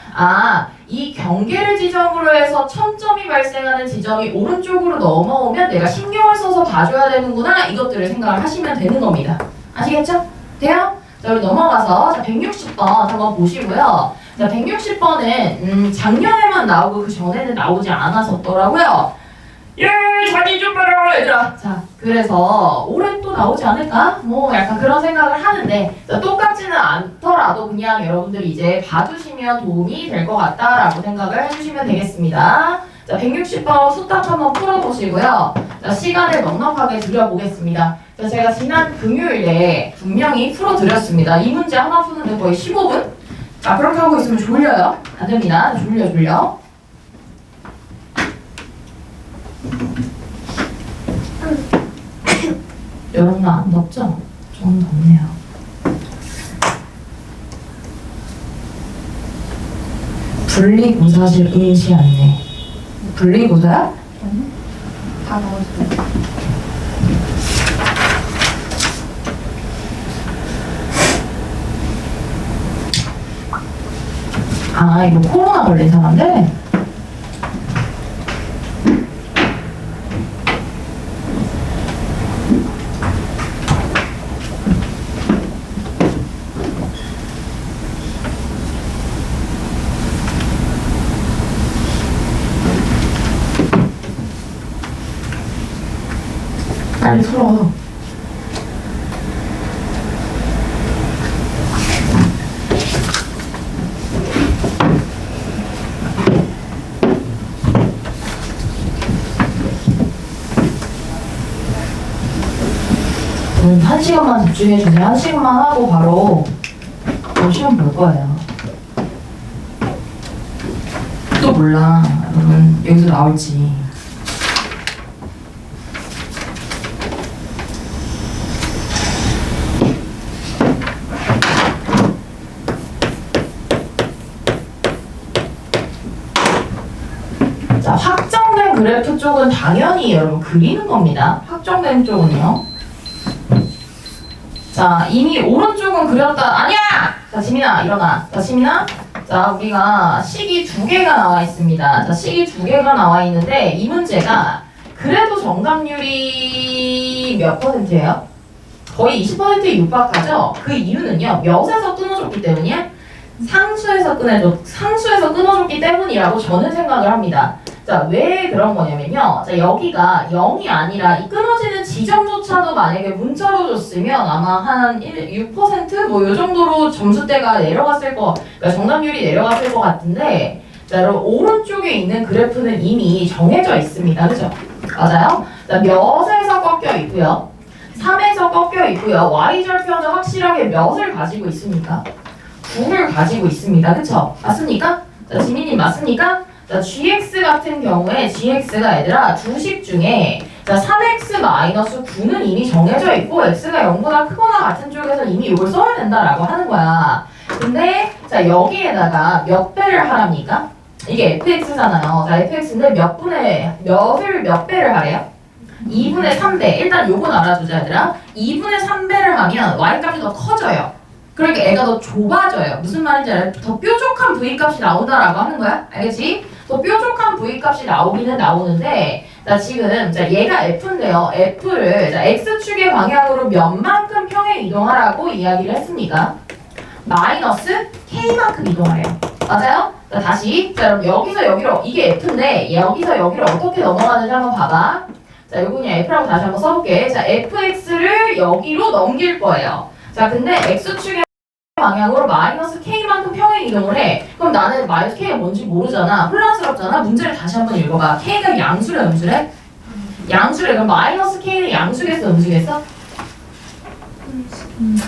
이 경계를 지점으로 해서 첨점이 발생하는 지점이 오른쪽으로 넘어오면 내가 신경을 써서 봐줘야 되는구나 이것들을 생각을 하시면 되는 겁니다. 아시겠죠? 돼요? 자, 우리 넘어가서 160번 한번 보시고요. 자, 160번은 작년에만 나오고 그 전에는 나오지 않았었더라고요. 예, 자리 좀 봐라 얘들아. 자, 그래서 올해 또 나오지 않을까? 뭐 약간 그런 생각을 하는데, 자, 똑같지는 않더라도 그냥 여러분들이 이제 봐주시면 도움이 될 것 같다라고 생각을 해주시면 되겠습니다. 자, 160번 수답 한번 풀어보시고요. 자, 시간을 넉넉하게 드려보겠습니다. 자, 제가 지난 금요일에 분명히 풀어드렸습니다. 이 문제 하나 푸는데 거의 15분? 자, 그렇게 하고 있으면 졸려요. 안 됩니다. 졸려. 여러분 안 덥죠? 좀 덥네요. 분리고사실 응시 안내. 분리고사야? 다 넣어주세요. 아, 이거 코로나 걸린 사람들? 빨리 풀어. 한 시간만 집중해주세요. 한 시간만 하고 바로 시험 볼 거예요. 또 몰라. 여러분 여기서 나올지. 자, 확정된 그래프 쪽은 당연히 여러분 그리는 겁니다. 확정된 쪽은요. 자, 이미 오른쪽은 그렸다. 아니야! 자, 지민아, 일어나. 자, 지민아. 자, 우리가 식이 2개가 나와 있습니다. 자, 식이 2개가 나와 있는데, 이 문제가 그래도 정답률이 몇 %예요? 거의 20%에 육박하죠? 그 이유는요, 몇에서 끊어줬기 때문이야? 상수에서 끊어줬기 때문이라고 저는 생각을 합니다. 자, 왜 그런 거냐면요. 자, 여기가 0이 아니라 이 끊어지는 지점조차도 만약에 문자로 줬으면 아마 한 6%? 뭐 요 정도로 점수대가 내려갔을 거, 그러니까 정답률이 내려갔을 것 같은데, 자, 여러분, 오른쪽에 있는 그래프는 이미 정해져 있습니다. 그죠? 맞아요? 자, 몇에서 꺾여 있고요. 3에서 꺾여 있고요. y절편은 확실하게 몇을 가지고 있습니까? 9를 가지고 있습니다. 그쵸? 맞습니까? 자, 지민님 맞습니까? 자, gx 같은 경우에 gx가 얘들아 두식 중에 자 3x-9는 이미 정해져 있고 x가 0보다 크거나 같은 쪽에서 이미 이걸 써야 된다라고 하는 거야. 근데 자 여기에다가 몇 배를 하랍니까? 이게 fx잖아요. 자 fx인데 몇 배를 하래요? 2분의 3배. 일단 요건 알아두자 얘들아. 2분의 3배를 하면 y값이 더 커져요. 그러니까 애가 더 좁아져요. 무슨 말인지 알아요? 더 뾰족한 v값이 나온다라고 하는 거야. 알겠지? 더 뾰족한 v값이 나오기는 나오는데 자 지금 자 얘가 f인데요. f를 자 x축의 방향으로 몇만큼 평행 이동하라고 이야기를 했습니까? 마이너스 k만큼 이동하래요. 맞아요? 자 다시 자 그럼 여기서 여기로 이게 f인데 여기서 여기로 어떻게 넘어가는지 한번 봐봐. 자 요거 그냥 f라고 다시 한번 써볼게. 자 fx를 여기로 넘길 거예요. 자 근데 x축의 방향으로 마이너스 k만큼 평행 이동을 해. 그럼 나는 마이너스 k가 뭔지 모르잖아. 혼란스럽잖아. 문제를 다시 한번 읽어봐. k가 양수래 음수래? 양수래. 그럼 마이너스 k는 양수겠어 음수겠어?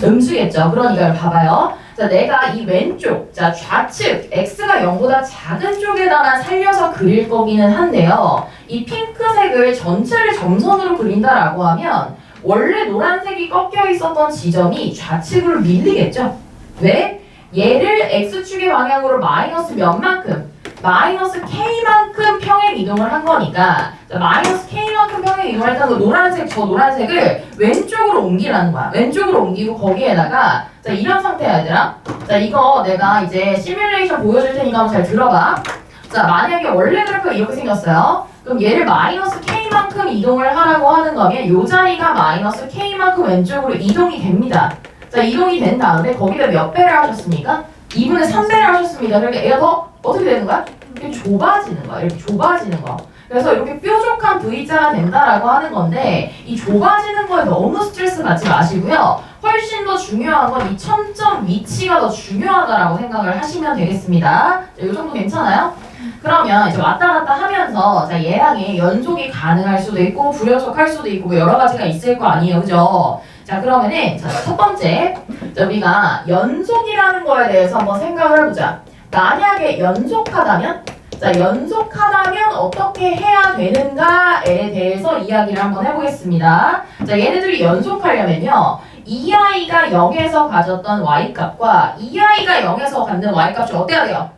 음수겠죠. 그러니까 봐봐요. 자 내가 이 왼쪽 자 좌측 x가 0보다 작은 쪽에다만 살려서 그릴 거기는 한데요. 이 핑크색을 전체를 점선으로 그린다라고 하면 원래 노란색이 꺾여 있었던 지점이 좌측으로 밀리겠죠? 왜? 얘를 x축의 방향으로 마이너스 몇만큼? 마이너스 k만큼 평행 이동을 한 거니까 자, 마이너스 k만큼 평행 이동을 했던 그 노란색, 저 노란색을 왼쪽으로 옮기라는 거야. 왼쪽으로 옮기고 거기에다가 자 이런 상태야 얘들아. 자 이거 내가 이제 시뮬레이션 보여줄 테니까 한번 잘 들어봐. 자 만약에 원래 그래프가 이렇게 생겼어요. 그럼 얘를 마이너스 k만큼 이동을 하라고 하는 거면 요 자리가 마이너스 k만큼 왼쪽으로 이동이 됩니다. 자 이동이 된 다음에 거기다 몇 배를 하셨습니까? 2분의 3배를 하셨습니다. 그러니까 얘가 더 어떻게 되는 거야? 이렇게 좁아지는 거야. 이렇게 좁아지는 거. 그래서 이렇게 뾰족한 V자가 된다라고 하는 건데 이 좁아지는 거에 너무 스트레스 받지 마시고요. 훨씬 더 중요한 건 이 첨점 위치가 더 중요하다라고 생각을 하시면 되겠습니다. 이 정도 괜찮아요? 그러면 이제 왔다 갔다 하면서 자 얘랑 얘 연속이 가능할 수도 있고 불연속할 수도 있고 뭐 여러 가지가 있을 거 아니에요, 그죠? 자 그러면은 자, 첫 번째 자, 우리가 연속이라는 거에 대해서 한번 생각을 해보자. 만약에 연속하다면 자 연속하다면 어떻게 해야 되는가에 대해서 이야기를 한번 해보겠습니다. 자 얘네들이 연속하려면요. 이 아이가 0에서 가졌던 y값과 이 아이가 0에서 갖는 y값이 어때야 돼요?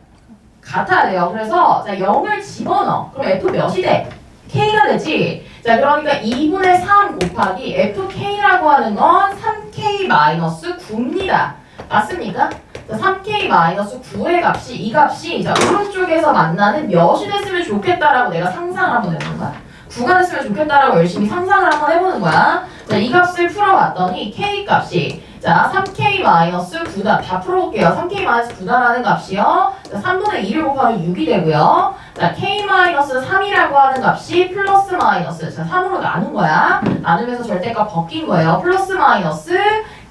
같아야 돼요. 그래서 자 0을 집어넣어. 그럼 f 몇이 돼? k가 되지. 자 그러니까 2분의 3 곱하기 fk라고 하는 건 3k-9입니다. 맞습니까? 자 3k-9의 값이 이 값이 자 오른쪽에서 만나는 몇이 됐으면 좋겠다라고 내가 상상을 한번 해보는 거야. 9가 됐으면 좋겠다라고 열심히 상상을 한번 해보는 거야. 자 이 값을 풀어봤더니 k 값이 자 3k-9다. 다 풀어볼게요. 3k-9다라는 값이요. 자 3분의 2를 곱하면 6이 되고요. 자 k-3이라고 하는 값이 플러스 마이너스 자 3으로 나눈 거야. 나누면서 절대값 벗긴 거예요. 플러스 마이너스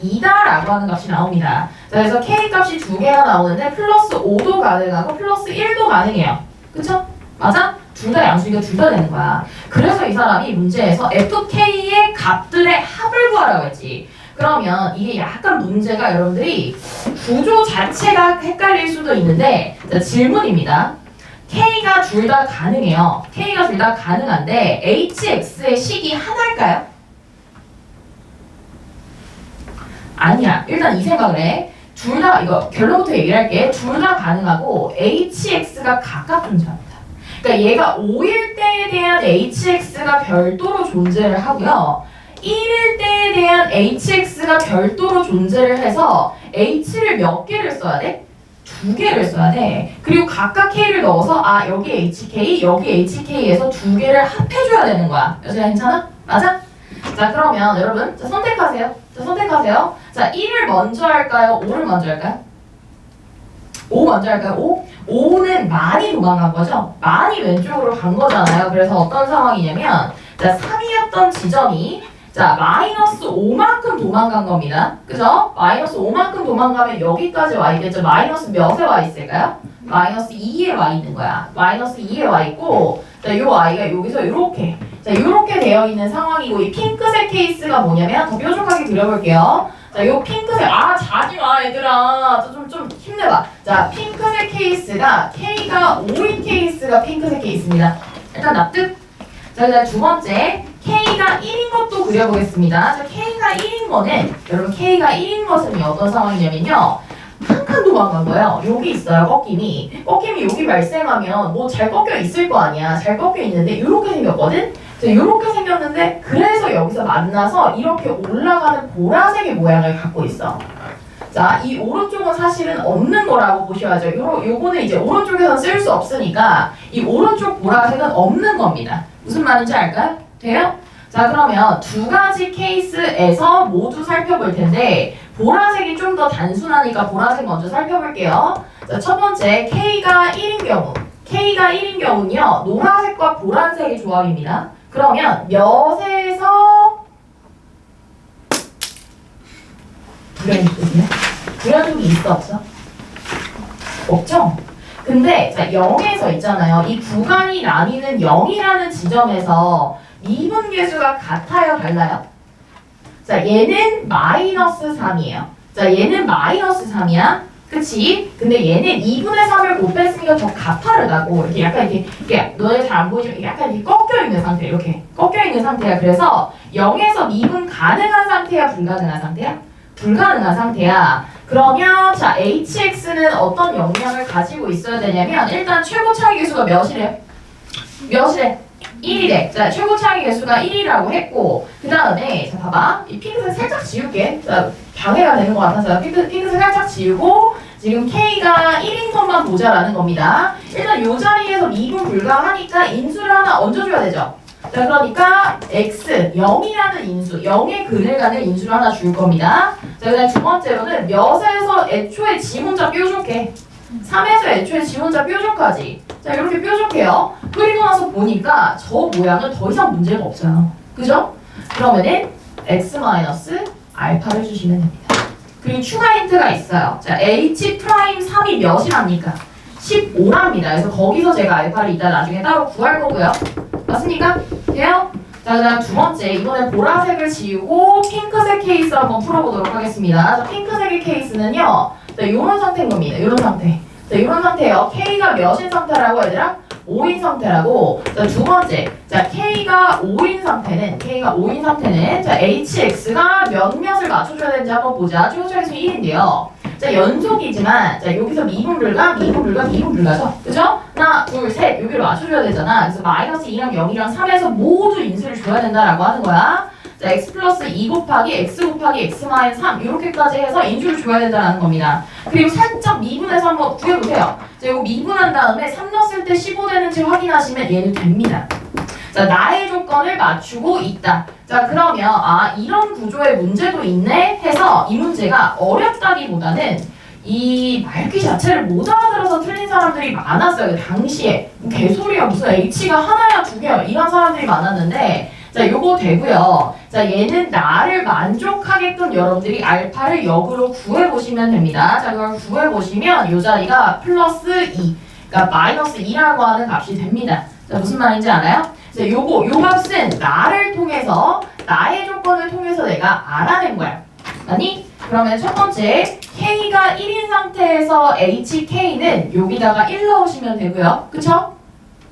2다라고 하는 값이 나옵니다. 자 그래서 k 값이 두 개가 나오는데 플러스 5도 가능하고 플러스 1도 가능해요. 그쵸? 맞아? 둘 다 양수니까 둘 다 되는 거야. 그래서 이 사람이 문제에서 fk의 값들의 합을 구하라고 했지. 그러면 이게 약간 문제가 여러분들이 구조 자체가 헷갈릴 수도 있는데 자, 질문입니다. k가 둘 다 가능해요. k가 둘 다 가능한데 hx의 식이 하나일까요? 아니야. 일단 이 생각을 해. 둘 다 이거 결론부터 얘기를 할게. 둘 다 가능하고 hx가 각각 존재합니다. 그러니까 얘가 5일 때에 대한 hx가 별도로 존재를 하고요. 1일 때에 대한 hx가 별도로 존재를 해서 h를 몇 개를 써야 돼? 두 개를 써야 돼. 그리고 각각 k를 넣어서 아 여기 hk, 여기 hk에서 두 개를 합해줘야 되는 거야. 여자야 괜찮아? 맞아? 자 그러면 여러분 자, 선택하세요. 자 선택하세요. 자 1을 먼저 할까요? 5를 먼저 할까요? 5 먼저 할까요? 5? 5는 많이 도망간 거죠? 많이 왼쪽으로 간 거잖아요. 그래서 어떤 상황이냐면 자 3이었던 지점이 자 마이너스 5만큼 도망간 겁니다. 그죠? 마이너스 5만큼 도망가면 여기까지 와 있겠죠? 마이너스 몇에 와 있을까요? 마이너스 2에 와 있는 거야. 마이너스 2에 와 있고 자 요 아이가 여기서 이렇게 자 요렇게 되어 있는 상황이고 이 핑크색 케이스가 뭐냐면 더 뾰족하게 그려볼게요. 자, 요 핑크색 자지마 얘들아 좀 힘내봐. 자 핑크색 케이스가 K가 5인 케이스가 핑크색 케이스입니다. 일단 납득. 자 그다음 두 번째 K가 1인 것도 그려보겠습니다. 자 K가 1인 거는 여러분 K가 1인 것은 어떤 상황이냐면요. 한 칸 도망간 거예요. 여기 있어요 꺾임이 여기 발생하면 뭐 잘 꺾여 있을 거 아니야. 잘 꺾여 있는데 이렇게 생겼거든. 이렇게 생겼는데 그래서 여기서 만나서 이렇게 올라가는 보라색의 모양을 갖고 있어. 자, 이 오른쪽은 사실은 없는 거라고 보셔야죠. 요거는 이제 오른쪽에서는 쓸 수 없으니까 이 오른쪽 보라색은 없는 겁니다. 무슨 말인지 알까요? 돼요? 자, 그러면 두 가지 케이스에서 모두 살펴볼 텐데 보라색이 좀 더 단순하니까 보라색 먼저 살펴볼게요. 자, 첫 번째 K가 1인 경우 K가 1인 경우는요. 노란색과 보라색의 조합입니다. 그러면 몇에서 불연속이 있어 없어? 없죠? 근데 자 0에서 있잖아요. 이 구간이 나뉘는 0이라는 지점에서 미분계수가 같아요? 달라요? 자 얘는 마이너스 3이에요. 자 얘는 마이너스 3이야. 그치? 근데 얘는 2분의 3을 곱했으니까 더 가파르다고 이렇게 약간 이렇게 너네 잘 안 보이지만 약간 이렇게 꺾여 있는 상태 이렇게 꺾여 있는 상태야. 그래서 0에서 미분 가능한 상태야? 불가능한 상태야? 불가능한 상태야. 그러면 자 hx는 어떤 영향을 가지고 있어야 되냐면 일단 최고 차이 계수가 몇이래? 몇이래? 1이래. 자 최고 차이 계수가 1이라고 했고 그 다음에 자 봐봐 이 핑크색 살짝 지울게. 자 방해가 되는 것 같아서 핑크색 살짝 지우고 지금 K가 1인 것만 보자라는 겁니다. 일단 이 자리에서 미분 불가하니까 인수를 하나 얹어줘야 되죠. 자 그러니까 x 0이라는 인수 0의 근을 가는 인수를 하나 줄 겁니다. 자 그다음 두 번째로는 몇에서 애초에 지 혼자 뾰족해. 3에서 애초에 지 혼자 뾰족하지. 자 자, 이렇게 뾰족해요. 그리고 나서 보니까 저 모양은 더 이상 문제가 없어요. 그죠? 그러면은 x-알파를 주시면 됩니다. 그리고 추가 힌트가 있어요. 자, h'3이 몇이랍니까? 15랍니다. 그래서 거기서 제가 알파를 이따 나중에 따로 구할 거고요. 맞습니까? 돼요? 자, 그다음 두 번째, 이번에 보라색을 지우고 핑크색 케이스 한번 풀어보도록 하겠습니다. 자, 핑크색의 케이스는요, 자, 이런 상태인 겁니다. 이런 상태. 자, 이런 상태예요. K가 몇인 상태라고 얘들아? 5인 상태라고. 자, 두 번째. 자, K가 5인 상태는 자, HX가 몇몇을 맞춰줘야 되는지 한번 보자. 최고점에서 1인데요. 자, 연속이지만 자, 여기서 미분불가죠? 그죠? 하나, 둘, 셋. 여기를 맞춰줘야 되잖아. 그래서 마이너스 2랑 0이랑 3에서 모두 인수를 줘야 된다라고 하는 거야. 자, x 플러스 2 곱하기 x 곱하기 x 마이너스 3 이렇게까지 해서 인수를 줘야 된다는 겁니다. 그리고 살짝 미분해서 한번 구해보세요. 자, 이거 미분한 다음에 3 넣었을 때 15 되는지 확인하시면 얘는 됩니다. 자, 나의 조건을 맞추고 있다. 자, 그러면 이런 구조의 문제도 있네 해서 이 문제가 어렵다기보다는 이 말귀 자체를 못 알아들어서 틀린 사람들이 많았어요. 당시에 개소리야, 무슨 H가 하나야 두 개야 이런 사람들이 많았는데, 자, 요거 되고요. 자, 얘는 나를 만족하게끔 여러분들이 알파를 역으로 구해보시면 됩니다. 자, 그걸 구해보시면 요 자리가 플러스 2, 그러니까 마이너스 2라고 하는 값이 됩니다. 자, 무슨 말인지 알아요? 자, 요 값은 나를 통해서, 나의 조건을 통해서 내가 알아낸 거야. 아니? 그러면 첫 번째, K가 1인 상태에서 HK는 여기다가 1 넣으시면 되고요. 그쵸?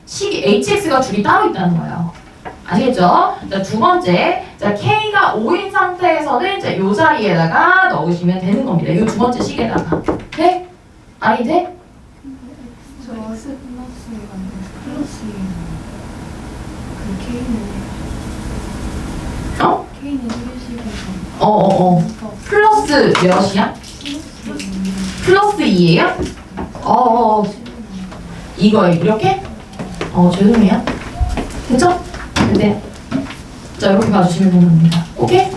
HX가 둘이 따로 있다는 거예요. 아시겠죠? 자, 두 번째, 자, K가 5인 상태에서는 자, 요 자리에다가 넣으시면 되는 겁니다. 이 두 번째 식에다가. 돼? 아니, 돼? 저 S 플러스 그 K는 1식에서 플러스 몇이야? 플러스 2예요? 이거 이렇게? 죄송해요. 됐죠? 네. 자, 이렇게 봐주시면 되는 겁니다. 오케이?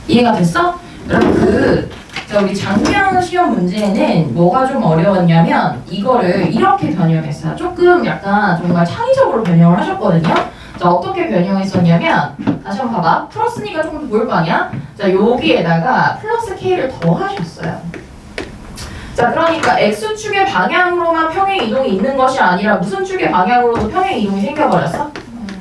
이해가 됐어? 여러분 자, 우리 작년 시험 문제는 뭐가 좀 어려웠냐면 이거를 이렇게 변형했어요. 조금 약간 정말 창의적으로 변형을 하셨거든요. 자, 어떻게 변형했었냐면 다시 한번 봐봐. 플러스니까 조금 더 보일 거 아니야? 자, 여기에다가 플러스 K를 더 하셨어요. 자, 그러니까 X축의 방향으로만 평행 이동이 있는 것이 아니라 무슨 축의 방향으로도 평행 이동이 생겨버렸어?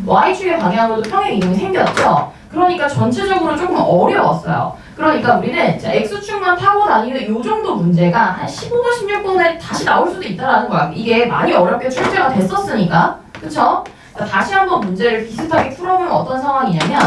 Y축의 방향으로도 평행 이동이 생겼죠? 그러니까 전체적으로 조금 어려웠어요. 그러니까 우리는 자, X축만 타고 다니는 이 정도 문제가 한 15번, 16번에 다시 나올 수도 있다는 거야. 이게 많이 어렵게 출제가 됐었으니까. 그쵸? 자, 다시 한번 문제를 비슷하게 풀어보면 어떤 상황이냐면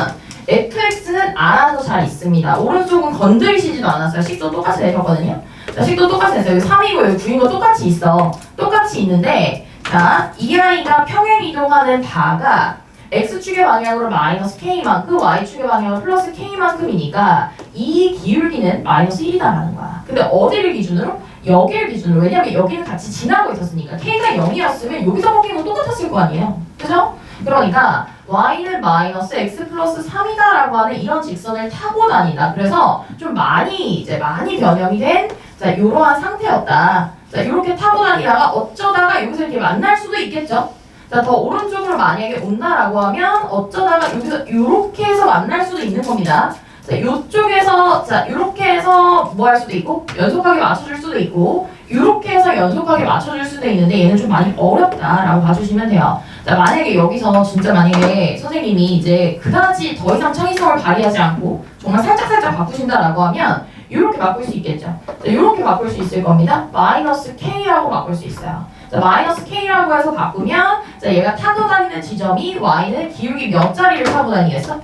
fx는 알아서 잘 있습니다. 오른쪽은 건드리시지도 않았어요. 식도 똑같이 내셨거든요. 자, 식도 똑같이 냈어요. 여기 3이고 여기 9인 거 똑같이 있어. 똑같이 있는데 자, 이 아이가 평행 이동하는 바가 X축의 방향으로 마이너스 K만큼 Y축의 방향으로 플러스 K만큼이니까 이 기울기는 마이너스 1이다라는 거야. 근데 어디를 기준으로? 여기를 기준으로. 왜냐면 여기는 같이 지나고 있었으니까. K가 0이었으면 여기서 바뀐 건 똑같았을 거 아니에요. 그죠? 그러니까 Y는 마이너스 X 플러스 3이다라고 하는 이런 직선을 타고 다닌다. 그래서 좀 많이 변형이 된 자, 이러한 상태였다. 자, 이렇게 타고 다니다가 어쩌다가 여기서 이렇게 만날 수도 있겠죠? 자, 더 오른쪽으로 만약에 온다라고 하면 어쩌다가 여기서 이렇게 해서 만날 수도 있는 겁니다. 자, 요쪽에서 자, 이렇게 해서 뭐 할 수도 있고 연속하게 맞춰줄 수도 있고 이렇게 해서 연속하게 맞춰줄 수도 있는데 얘는 좀 많이 어렵다라고 봐주시면 돼요. 자, 만약에 여기서 진짜 만약에 선생님이 이제 그다지 더 이상 창의성을 발휘하지 않고 정말 살짝 바꾸신다라고 하면 이렇게 바꿀 수 있겠죠. 자, 이렇게 바꿀 수 있을 겁니다. 마이너스 K라고 바꿀 수 있어요. 자, 마이너스 K라고 해서 바꾸면 자, 얘가 타고 다니는 지점이 Y는 기울기 몇 자리를 타고 다니겠어?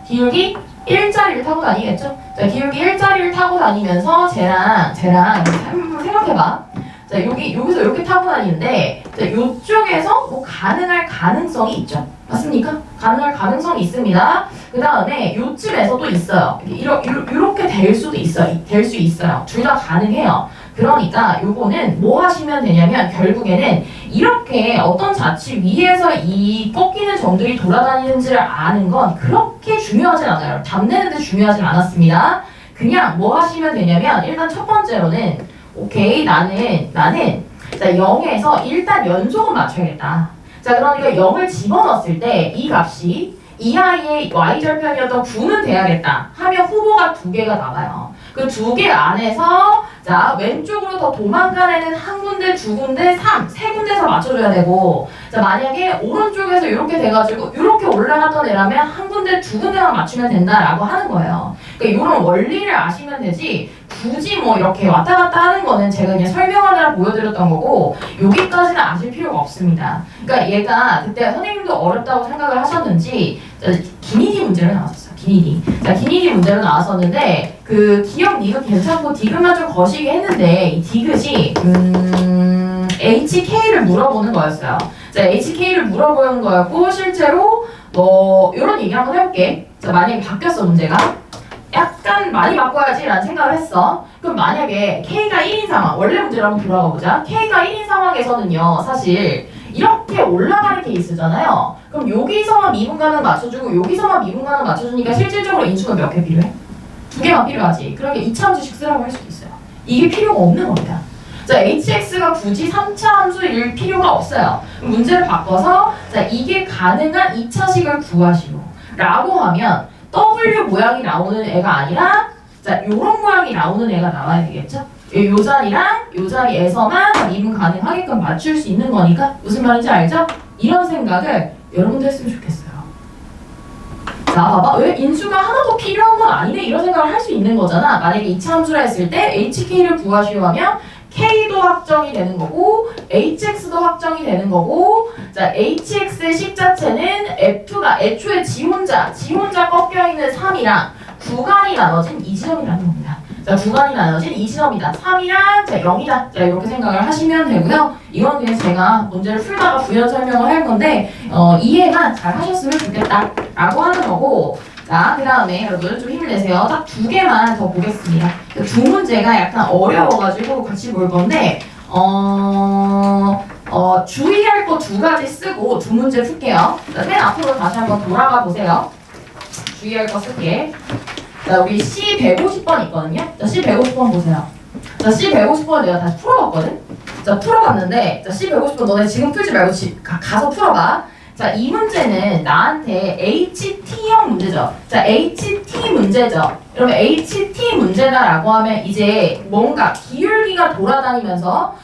기울기 1자리를 타고 다니겠죠? 자, 기울기 1자리를 타고 다니면서 쟤랑 한번 생각해봐. 자, 여기서 이렇게 타고 다니는데 자, 이쪽에서 뭐 가능할 가능성이 있죠. 맞습니까? 가능할 가능성이 있습니다. 그 다음에 요쯤에서도 있어요. 이렇게 될 수도 있어요. 될 수 있어요. 둘 다 가능해요. 그러니까 요거는 뭐 하시면 되냐면 결국에는 이렇게 어떤 자치 위에서 이 꺾이는 점들이 돌아다니는지를 아는 건 그렇게 중요하진 않아요. 답 내는데 중요하진 않았습니다. 그냥 뭐 하시면 되냐면 일단 첫 번째로는 오케이 나는 자, 0에서 일단 연속은 맞춰야겠다. 자, 그러니까 0을 집어넣었을 때 이 값이 이 아이의 y절편이었던 9는 돼야겠다 하면 후보가 두 개가 나와요. 그 두 개 안에서 자, 왼쪽으로 더 도망간 애는 한 군데, 두 군데, 세 군데서 맞춰줘야 되고, 자, 만약에 오른쪽에서 이렇게 돼가지고 이렇게 올라갔던 애라면 한 군데, 두 군데만 맞추면 된다라고 하는 거예요. 그러니까 이런 원리를 아시면 되지 굳이 뭐 이렇게 왔다 갔다 하는 거는 제가 그냥 설명하느라 보여드렸던 거고 여기까지는 아실 필요가 없습니다. 그러니까 얘가 그때 선생님도 어렵다고 생각을 하셨는지 기니디 문제로 나왔었어요. 기니디. 자, 기니디 문제로 나왔었는데 그 기억 니은 괜찮고 디귿만 좀 거시기 했는데 이 디귿이 HK를 물어보는 거였어요. 자, HK를 물어보는 거였고 실제로 뭐 이런 얘기 한번 해볼게. 자, 만약에 바뀌었어 문제가. 약간 많이 바꿔야지 라는 생각을 했어. 그럼 만약에 K가 1인 상황, 원래 문제로 한번 돌아가 보자. K가 1인 상황에서는요, 사실 이렇게 올라가는 케이스잖아요. 그럼 여기서만 미분간을 맞춰주고 여기서만 미분간을 맞춰주니까 실질적으로 인수가 몇 개 필요해? 두 개만 필요하지. 그러니까 2차 함수씩 쓰라고 할 수도 있어요. 이게 필요가 없는 겁니다. 자, hx가 굳이 3차 함수일 필요가 없어요. 문제를 바꿔서 자, 이게 가능한 2차식을 구하시오 라고 하면 W 모양이 나오는 애가 아니라 자, 요런 모양이 나오는 애가 나와야 되겠죠? 요 자리랑 요 자리에서만 미분 가능하게끔 맞출 수 있는 거니까 무슨 말인지 알죠? 이런 생각을 여러분도 했으면 좋겠어요. 자, 봐봐. 왜 인수가 하나도 필요한 건 아니네 이런 생각을 할 수 있는 거잖아. 만약에 2차 함수라 했을 때 HK를 구하시오 하면 K도 확정이 되는 거고 HX도 확정이 되는 거고 자, HX의 식 자체는 F가 애초에 지 혼자 꺾여있는 3이랑 구간이 나눠진 이 지점이라는 겁니다. 자, 구간이 나눠진 이 지점이다. 3이랑 자, 0이다. 자, 이렇게 생각을 하시면 되고요. 이건 그냥 제가 문제를 풀다가 부연 설명을 할 건데 이해만 잘 하셨으면 좋겠다 라고 하는 거고 자, 그 다음에 여러분 좀 힘을 내세요. 딱 두 개만 더 보겠습니다. 두 문제가 약간 어려워가지고 같이 볼 건데 주의할 거 두 가지 쓰고 두 문제 풀게요. 자, 맨 앞으로 다시 한번 돌아가 보세요. 주의할 거 쓸게. 자, 우리 C 150번 있거든요. 자, C 150번 보세요. 자, C 150번 내가 다시 풀어봤거든. 자, 풀어봤는데 자, C 150번 너네 지금 풀지 말고 가서 풀어봐. 자, 이 문제는 나한테 HT형 문제죠. 자, HT 문제죠. 여러분 HT 문제다라고 하면 이제 뭔가 기울기가 돌아다니면서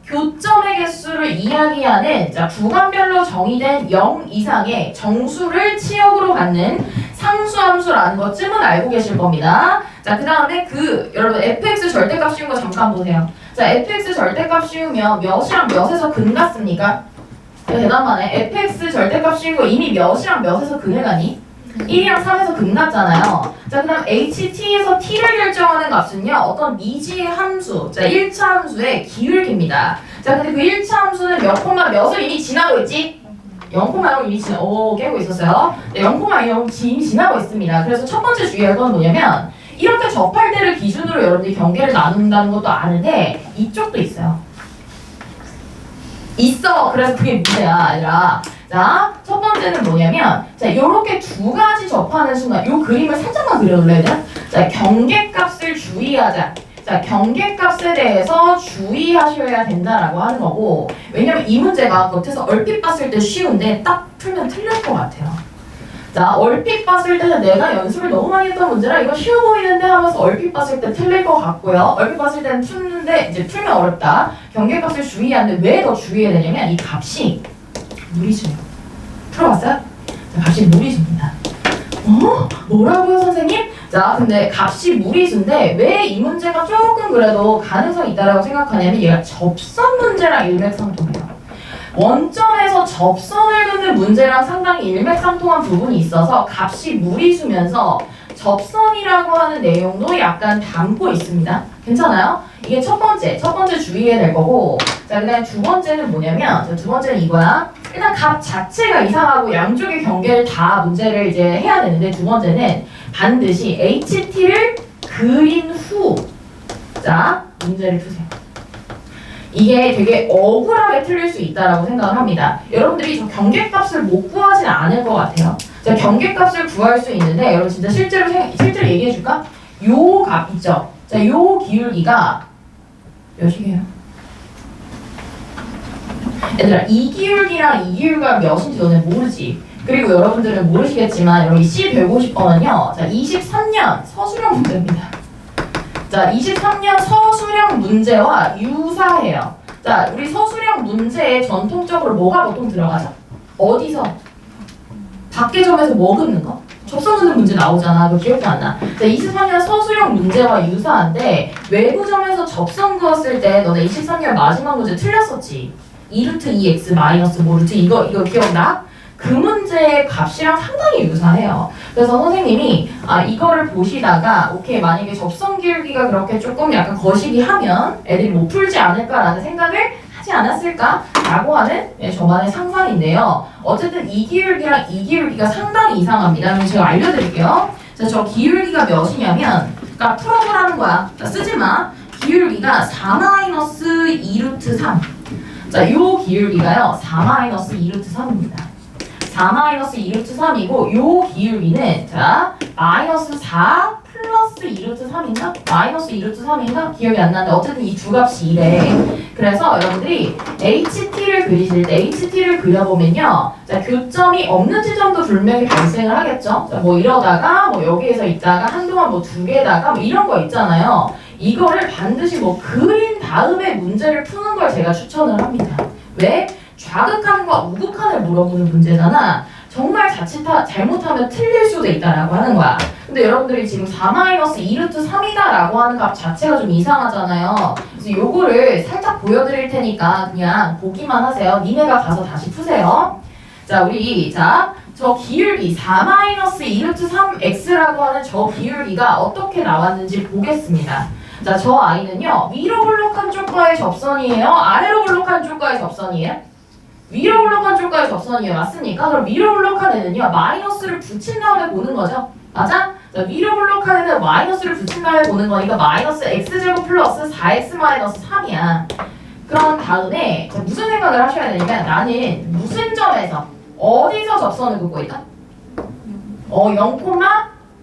교점의 개수를 이야기하는 자, 구간별로 정의된 0 이상의 정수를 치역으로 갖는 상수함수라는 것쯤은 알고 계실 겁니다. 자, 그 다음에 여러분 fx 절대값 씌운 거 잠깐 보세요. 자, fx 절대값 씌우면 몇이랑 몇에서 근 같습니까? 대단하네. fx 절대값 씌운 거 이미 몇이랑 몇에서 근을 가니? 1이랑 3에서 근 같잖아요. 자, 그 다음 HT에서 T를 결정하는 값은요, 어떤 미지의 함수, 자, 1차 함수의 기울기입니다. 자, 근데 그 1차 함수는 몇 콤마 몇을 이미 지나고 있지? 0,0을 이미 깨고 있었어요. 네, 0,0이 이미 지나고 있습니다. 그래서 첫 번째 주의할 건 뭐냐면, 이렇게 접할 때를 기준으로 여러분들이 경계를 나눈다는 것도 아는데, 이쪽도 있어요. 있어. 그래서 그게 문제야, 아니라. 자, 첫 번째는 뭐냐면, 자, 요렇게 두 가지 접하는 순간, 요 그림을 살짝만 그려놓을래야 되나? 자, 경계값을 주의하자. 자, 경계값에 대해서 주의하셔야 된다라고 하는 거고, 왜냐면 이 문제가 겉에서 얼핏 봤을 때 쉬운데, 딱 풀면 틀릴 것 같아요. 자, 얼핏 봤을 때는 내가 연습을 너무 많이 했던 문제라 이거 쉬워 보이는데 하면서 얼핏 봤을 때 틀릴 것 같고요. 얼핏 봤을 때는 풀는데 이제 풀면 어렵다. 경계값을 주의하는데 왜 더 주의해야 되냐면 이 값이 무리수예요. 풀어봤어요? 자, 값이 무리수입니다. 뭐라고요 선생님? 자, 근데 값이 무리수인데 왜 이 문제가 조금 그래도 가능성이 있다라고 생각하냐면 얘가 접선 문제랑 일맥상통해요. 원점에서 접선을 긋는 문제랑 상당히 일맥상통한 부분이 있어서 값이 무리수면서 접선이라고 하는 내용도 약간 담고 있습니다. 괜찮아요? 이게 첫 번째 주의해야 될 거고, 자, 그 다음에 두 번째는 뭐냐면, 자, 두 번째는 이거야. 일단 값 자체가 이상하고 양쪽의 경계를 다 문제를 이제 해야 되는데, 두 번째는 반드시 HT를 그린 후, 자, 문제를 푸세요. 이게 되게 억울하게 틀릴 수 있다라고 생각을 합니다. 여러분들이 저 경계값을 못 구하진 않을 것 같아요. 자, 경계값을 구할 수 있는데 여러분 진짜 실제로 얘기해 줄까? 요 값 있죠? 자, 요 기울기가 몇이에요? 얘들아, 이 기울기랑 이 기울기가 몇인지 너네 모르지? 그리고 여러분들은 모르시겠지만 여기 C150번은요. 자, 23년 서술형 문제입니다. 자, 23년 서술형 문제와 유사해요. 자, 우리 서술형 문제에 전통적으로 뭐가 보통 들어가죠? 어디서? 밖의 점에서 뭐 긋는 거? 접선 긋는 문제 나오잖아. 그거 기억도 안 나. 자, 23년 서술형 문제와 유사한데 외부점에서 접선 그었을 때 너네 23년 마지막 문제 틀렸었지? 2루트 2x 마이너스 뭐 루트 이거 기억나? 그 문제의 값이랑 상당히 유사해요. 그래서 선생님이 이거를 보시다가 오케이 만약에 접선 기울기가 그렇게 조금 약간 거시기 하면 애들이 못 풀지 않을까라는 생각을 하지 않았을까라고 하는 저만의 상상인데요. 어쨌든 이 기울기랑 이 기울기가 상당히 이상합니다. 그럼 제가 알려드릴게요. 자, 저 기울기가 몇이냐면 그러니까 풀어보라는 거야. 자, 쓰지 마. 기울기가 4-2루트 3. 자, 요 기울기가요. 4-2루트 3입니다. 4-2루트 3이고 요 기울기는 자 마이너스 4 플러스 2루트 3인가? 마이너스 2루트 3인가? 기억이 안 나는데 어쨌든 이 두 값이 이래. 그래서 여러분들이 HT를 그리실 때 HT를 그려보면요. 자, 교점이 없는 지점도 분명히 발생을 하겠죠. 자, 뭐 이러다가 뭐 여기에서 있다가 한동안 뭐 두 개다가 뭐 이런 거 있잖아요. 이거를 반드시 뭐 그린 다음에 문제를 푸는 걸 제가 추천을 합니다. 왜? 좌극한과 우극한을 물어보는 문제잖아. 정말 잘못하면 틀릴 수도 있다라고 하는 거야. 근데 여러분들이 지금 4-2루트 3이다라고 하는 값 자체가 좀 이상하잖아요. 그래서 요거를 살짝 보여드릴 테니까 그냥 보기만 하세요. 니네가 가서 다시 푸세요. 자, 우리 저 기울기 4-2루트 3x라고 하는 저 기울기가 어떻게 나왔는지 보겠습니다. 자, 저 아이는요. 위로 블록한 쪽과의 접선이에요? 아래로 블록한 쪽과의 접선이에요? 위로 블록한 쪽과의 접선이에요. 맞습니까? 그럼 위로 블록한 애는요. 마이너스를 붙인 다음에 보는 거죠. 맞아? 자, 위로 블록한 애는 마이너스를 붙인 다음에 보는 거니까 마이너스 x제곱 플러스 4x 마이너스 3이야. 그런 다음에 무슨 생각을 하셔야 되냐면 나는 무슨 점에서 어디서 접선을 긋고 있다?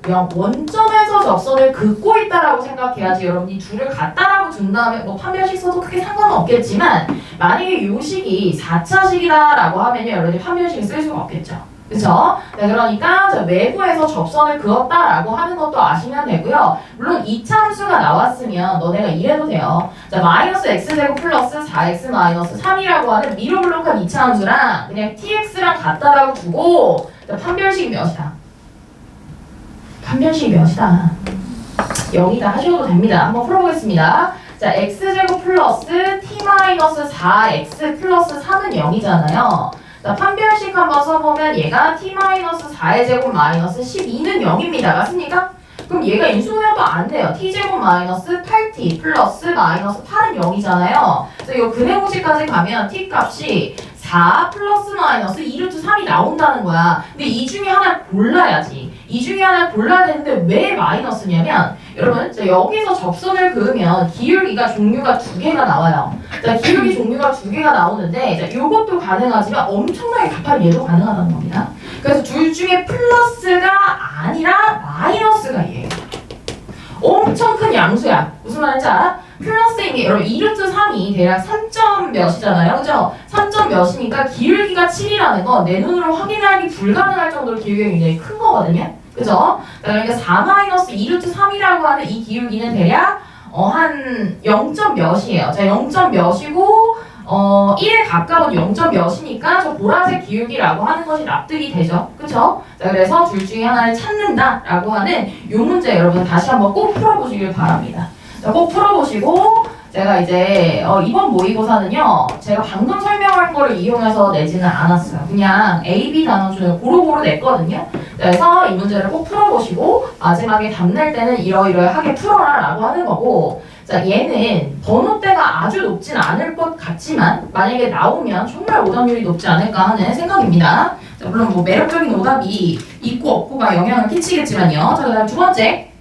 0, 원점에서 접선을 긋고 있다라고 생각해야지. 여러분이 둘을 갖다라고 둔 다음에 뭐 판별식 써도 크게 상관은 없겠지만 만약에 요 식이 4차식이다라고 하면요. 여러분이 판별식을 쓸 수가 없겠죠. 그쵸? 네, 그러니까 외부에서 접선을 그었다라고 하는 것도 아시면 되고요. 물론 2차 함수가 나왔으면 너네가 이래도 돼요. 자, 마이너스 x제곱 플러스 4x 마이너스 3이라고 하는 미로 블록한 2차 함수랑 그냥 tx랑 같다라고 두고 판별식이 몇이다? 판별식이 몇이다? 0이다 하셔도 됩니다. 한번 풀어보겠습니다. 자, x제곱 플러스 t-4x 플러스 3은 0이잖아요. 자, 판별식 한번 써보면 얘가 t-4의 제곱 마이너스 12는 0입니다. 맞습니까? 그럼 얘가 인수분해도 안 돼요. t제곱 마이너스 8t 플러스 마이너스 8은 0이잖아요. 그래서 이 근해공식까지 가면 t 값이 4 플러스 마이너스 2루트 3이 나온다는 거야. 근데 이 중에 하나를 골라야지. 이 중에 하나를 골라야 되는데 왜 마이너스냐면 여러분 여기서 접선을 그으면 기울기가 종류가 두 개가 나와요. 자, 기울기 종류가 두 개가 나오는데 이것도 가능하지만 엄청나게 급한 얘도 가능하다는 겁니다. 그래서 둘 중에 플러스가 아니라 마이너스가 얘예요. 엄청 큰 양수야. 무슨 말인지 알아? 플러스인 게 여러분 2루트 3이 대략 3점 몇이잖아요. 그죠? 3점 몇이니까 기울기가 7이라는 건 내 눈으로 확인하기 불가능할 정도로 기울기가 굉장히 큰 거거든요. 그죠? 그러니까 4-2루트 3이라고 하는 이 기울기는 대략 한 0점 몇이에요. 자, 0점 몇이고 1에 가까운 0점 몇이니까 저 보라색 기울기라고 하는 것이 납득이 되죠. 그쵸? 자, 그래서 둘 중에 하나를 찾는다라고 하는 이 문제 여러분 다시 한번 꼭 풀어보시길 바랍니다. 자, 꼭 풀어보시고 제가 이제 이번 모의고사는요. 제가 방금 설명한 거를 이용해서 내지는 않았어요. 그냥 A, B 단원준을 고루고루 냈거든요. 그래서 이 문제를 꼭 풀어보시고 마지막에 답 낼 때는 이러이러하게 풀어라 라고 하는 거고 자, 얘는 번호대가 아주 높진 않을 것 같지만 만약에 나오면 정말 오답률이 높지 않을까 하는 생각입니다. 자, 물론 뭐 매력적인 오답이 있고 없고가 영향을 끼치겠지만요. 자, 그다음 두 번째.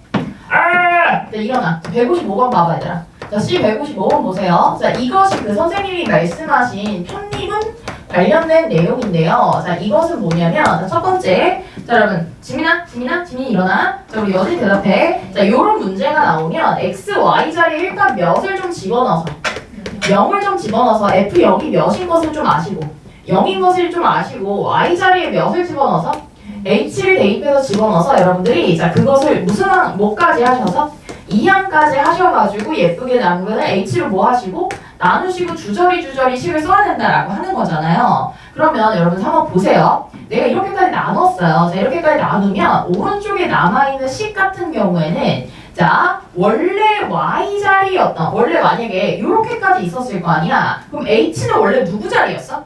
자, 일어나. 155번 봐봐 얘들아. 자, C 155번 보세요. 자, 이것이 그 선생님이 말씀하신 편립은 관련된 내용인데요. 자, 이것은 뭐냐면 자, 첫 번째. 자, 여러분 지민이 일어나. 자, 우리 여진 대답해. 자, 요런 문제가 나오면 x, y 자리에 일단 몇을 좀 집어넣어서 0을 좀 집어넣어서 F0이 몇인 것을 좀 아시고 0인 것을 좀 아시고 y 자리에 몇을 집어넣어서 h를 대입해서 집어넣어서 여러분들이 자 그것을 무슨 뭐까지 하셔서 2항까지 하셔가지고 예쁘게 남은 h로 뭐 하시고 나누시고 주저리 식을 써야 된다라고 하는 거잖아요. 그러면 여러분 한번 보세요. 내가 이렇게까지 나눴어요. 자 이렇게까지 나누면 오른쪽에 남아있는 식 같은 경우에는 자 원래 y 자리였던 원래 만약에 이렇게까지 있었을 거 아니야. 그럼 h는 원래 누구 자리였어?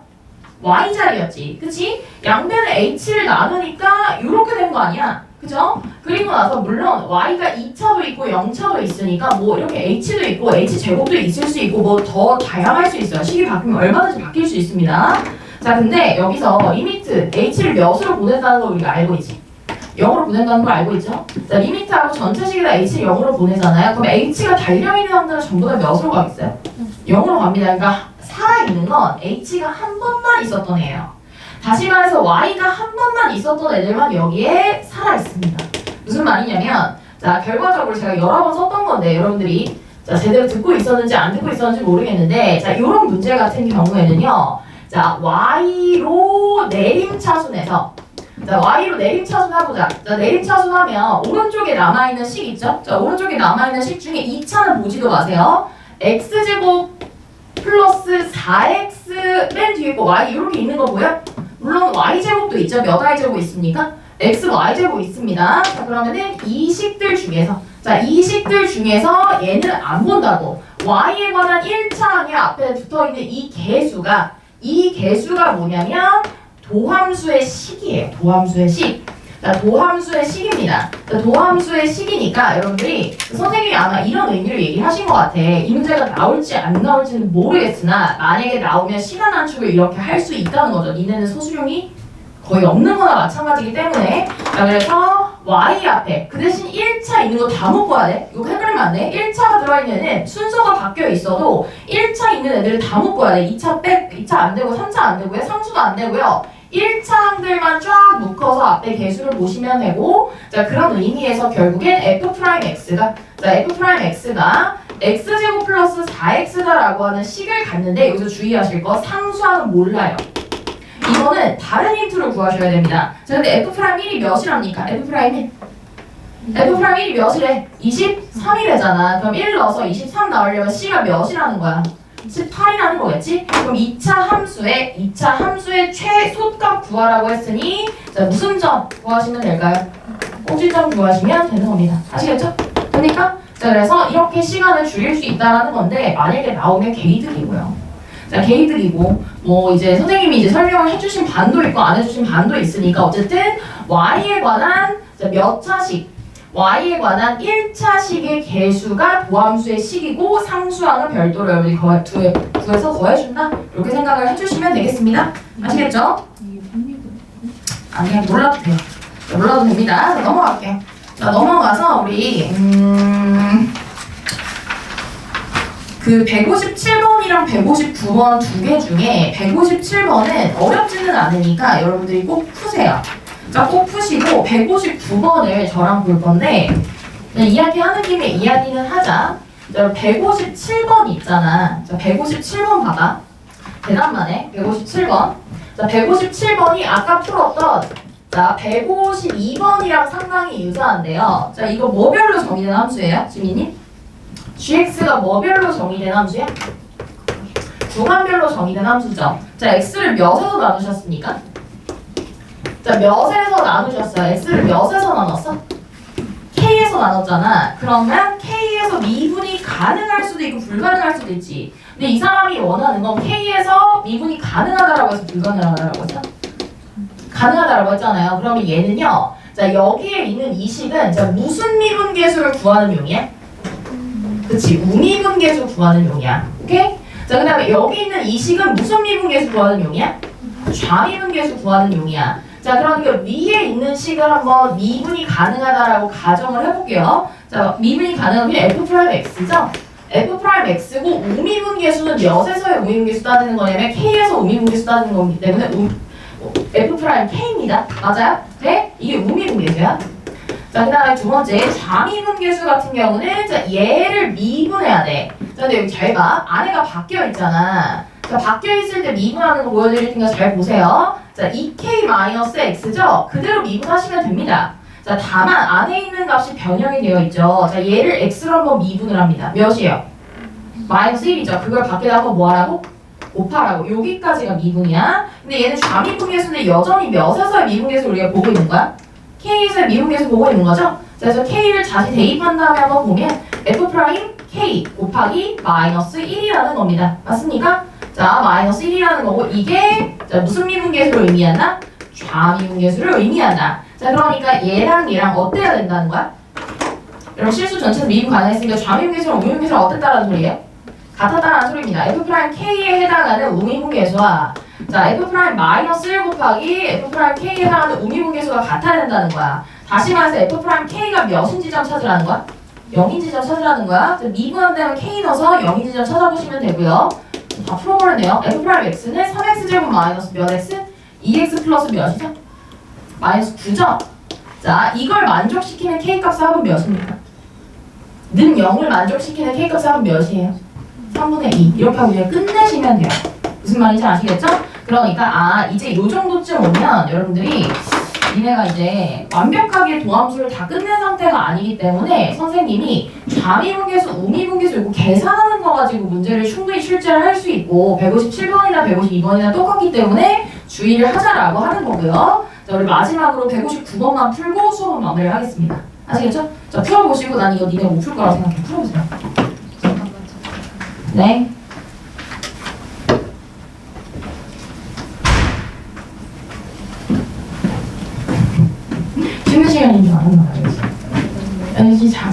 y 자리였지. 그치? 양변에 h를 나누니까 이렇게 된 거 아니야. 그죠? 그리고 나서 물론 y가 2차도 있고 0차도 있으니까 뭐 이렇게 h도 있고 h제곱도 있을 수 있고 뭐 더 다양할 수 있어요. 식이 바뀌면 얼마든지 바뀔 수 있습니다. 자 근데 여기서 리미트 h를 몇으로 보낸다는 걸 우리가 알고 있지. 0으로 보낸다는 걸 알고 있죠? 자 리미트하고 전체식에다 h를 0으로 보내잖아요. 그럼 h가 달려있는 항들은 전부 다 몇으로 가겠어요? 0으로 갑니다. 그러니까 살아있는 건 h가 한 번만 있었던 애예요. 다시 말해서 y가 한 번만 있었던 애들만 여기에 살아있습니다. 무슨 말이냐면 자 결과적으로 제가 여러 번 썼던 건데 여러분들이 자 제대로 듣고 있었는지 안 듣고 있었는지 모르겠는데 자 이런 문제 같은 경우에는요 자 y로 내림차순에서 자 y로 내림차순 해보자. 자 내림차순 하면 오른쪽에 남아있는 식 있죠? 자 오른쪽에 남아있는 식 중에 2차는 보지도 마세요. x제곱 플러스 4x 맨 뒤에 거 y 이렇게 있는 거 보여? 물론 y제곱도 있죠. 몇 y제곱 있습니까? x, y제곱 있습니다. 자 그러면은 이 식들 중에서 자 이 식들 중에서 얘는 안 본다고 y에 관한 1차항에 앞에 붙어있는 이 개수가 뭐냐면 도함수의 식이에요. 도함수의 식. 자 도함수의 식입니다. 자 도함수의 식이니까 여러분들이 선생님이 아마 이런 의미로 얘기하신 것 같아. 이 문제가 나올지 안 나올지는 모르겠으나 만약에 나오면 시간 단축을 이렇게 할 수 있다는 거죠. 니네는 소수용이 거의 없는 거나 마찬가지이기 때문에 자 그래서 y 앞에 그 대신 1차 있는 거 다 묶어야 돼. 이거 헷갈리면 안 돼. 1차가 들어있는 애는 순서가 바뀌어 있어도 1차 있는 애들을 다 묶어야 돼. 2차 안 되고 3차 안 되고요. 상수도 안 되고요. 1차 항들만 쫙 묶어서 앞에 개수를 보시면 되고 자 그런 의미에서 결국엔 f'x가 자 f'x가 x제곱 플러스 4x다라고 하는 식을 갖는데 여기서 주의하실 거 상수항은 몰라요. 이거는 다른 힌트로 구하셔야 됩니다. 자 근데 f'1이 몇이랍니까? f'1이 몇이래? 23이래잖아. 그럼 1 넣어서 23 나오려면 c가 몇이라는 거야? 18이라는 거겠지? 그럼 2차 함수의 최소값 구하라고 했으니 자 무슨 점 구하시면 될까요? 꼭지점 구하시면 되는 겁니다. 아시겠죠? 됩니까? 자 그래서 이렇게 시간을 줄일 수 있다는 건데 만약에 나오면 개이득이고요. 자 개이득이고 뭐 이제 선생님이 이제 설명을 해주신 반도 있고 안 해주신 반도 있으니까 어쨌든 y에 관한 자 몇 차식 y에 관한 1차식의 개수가 도함수의 식이고 상수항은 별도로 여러분이 구해서 더해준다 이렇게 생각을 해주시면 되겠습니다. 아시겠죠? 아니야 몰라도 돼요. 자, 몰라도 됩니다. 자, 넘어갈게요. 자 넘어가서 우리 그 157번이랑 159번 두 개 중에 157번은 어렵지는 않으니까 여러분들이 꼭 푸세요. 자, 꼭 푸시고 159번을 저랑 볼 건데 이야기하는 김에 이야기는 하자. 자, 157번 있잖아. 자, 157번 봐봐. 대답만 해. 157번. 자, 157번이 아까 풀었던 자, 152번이랑 상당히 유사한데요. 자, 이거 뭐별로 정의된 함수예요? 지민님? gx가 뭐별로 정의된 함수야? 구간별로 정의된 함수죠. 자, x를 몇에서 나누셨습니까? 자, 몇에서 나누셨어요? x를 몇에서 나눴어? k에서 나눴잖아. 그러면 k에서 미분이 가능할 수도 있고 불가능할 수도 있지. 근데 이 사람이 원하는 건 k에서 미분이 가능하다라고 해서 불가능하다라고 했죠? 가능하다라고 했잖아요. 그러면 얘는요. 자, 여기에 있는 이 식은 자, 무슨 미분계수를 구하는 용이야? 그치, 우미분계수 구하는 용이야. 오케이? 자, 그 다음에 여기 있는 이 식은 무슨 미분계수 구하는 용이야? 좌미분계수 구하는 용이야. 자, 그러니까 위에 있는 식을 한번 미분이 가능하다라고 가정을 해볼게요. 자, 미분이 가능한 게 f'x죠? f'x고 우미분계수는 몇에서의 우미분계수 따지는 거냐면 k에서 우미분계수 따지는 거기 때문에 f'k입니다. 맞아요? 네? 이게 우미분계수야. 자, 그 다음에 두 번째, 좌미분계수 같은 경우는 자, 얘를 미분해야 돼. 자, 근데 여기 잘 봐. 안에가 바뀌어 있잖아. 자, 바뀌어 있을 때 미분하는 거 보여드릴 테니까 잘 보세요. 자, 2k-x죠? 그대로 미분하시면 됩니다. 자, 다만 안에 있는 값이 변형이 되어 있죠. 자, 얘를 x로 한번 미분을 합니다. 몇이에요? 마이너스 1이죠. 그걸 밖에다 한번 뭐 하라고? 곱하라고. 여기까지가 미분이야. 근데 얘는 좌미분계수인데 여전히 몇에서의 미분계수 우리가 보고 있는 거야? k에서의 미분계수 보고 있는 거죠? 자, 그래서 k를 다시 대입한 다음에 한번 보면 f 프라임 k 곱하기 마이너스 1이라는 겁니다. 맞습니까? 자, 마이너스 1이라는 거고 이게 자, 무슨 미분계수를 의미한다? 좌미분계수를 의미한다. 자, 그러니까 얘랑 얘랑 어때야 된다는 거야? 여러분 실수 전체에서 미분 가능했으니까 좌미분계수랑 우미분계수랑 어땠다라는 소리예요? 같았다라는 소리입니다. f 프라임 k에 해당하는 우미분계수와 자, f 프라임 마이너스 1 곱하기 f 프라임 k에 해당하는 우미분계수가 같아야 된다는 거야. 다시 말해서 f 프라임 k가 몇인 지점 찾으라는 거야? 0인 지점 찾으라는 거야. 미분한다면 k 넣어서 0인 지점 찾아보시면 되고요. 다 풀어버렸네요. f 프라임 x는 3x 제곱 마이너스 몇 x? 2x 플러스 몇이죠? 마이너스 9죠? 자, 이걸 만족시키는 k값 합은 몇입니까? 는 0을 만족시키는 k값 합은 몇이에요? 3분의 2. 이렇게 하고 그냥 끝내시면 돼요. 무슨 말인지 아시겠죠? 그러니까 이제 요 정도쯤 오면 여러분들이 니네가 이제 완벽하게 도함수를 다 끝낸 상태가 아니기 때문에 선생님이 좌미분계수, 우미분계수 이거 계산하는 거 가지고 문제를 충분히 출제를 할 수 있고 157번이나 152번이나 똑같기 때문에 주의를 하자라고 하는 거고요. 자, 우리 마지막으로 159번만 풀고 수업은 마무리를 하겠습니다. 아시겠죠? 자, 풀어보시고 난 이거 니네 못 풀 거라고 생각해. 풀어보세요. 네. 쉬는 시간인 줄 알았나 봐요. 연지 자.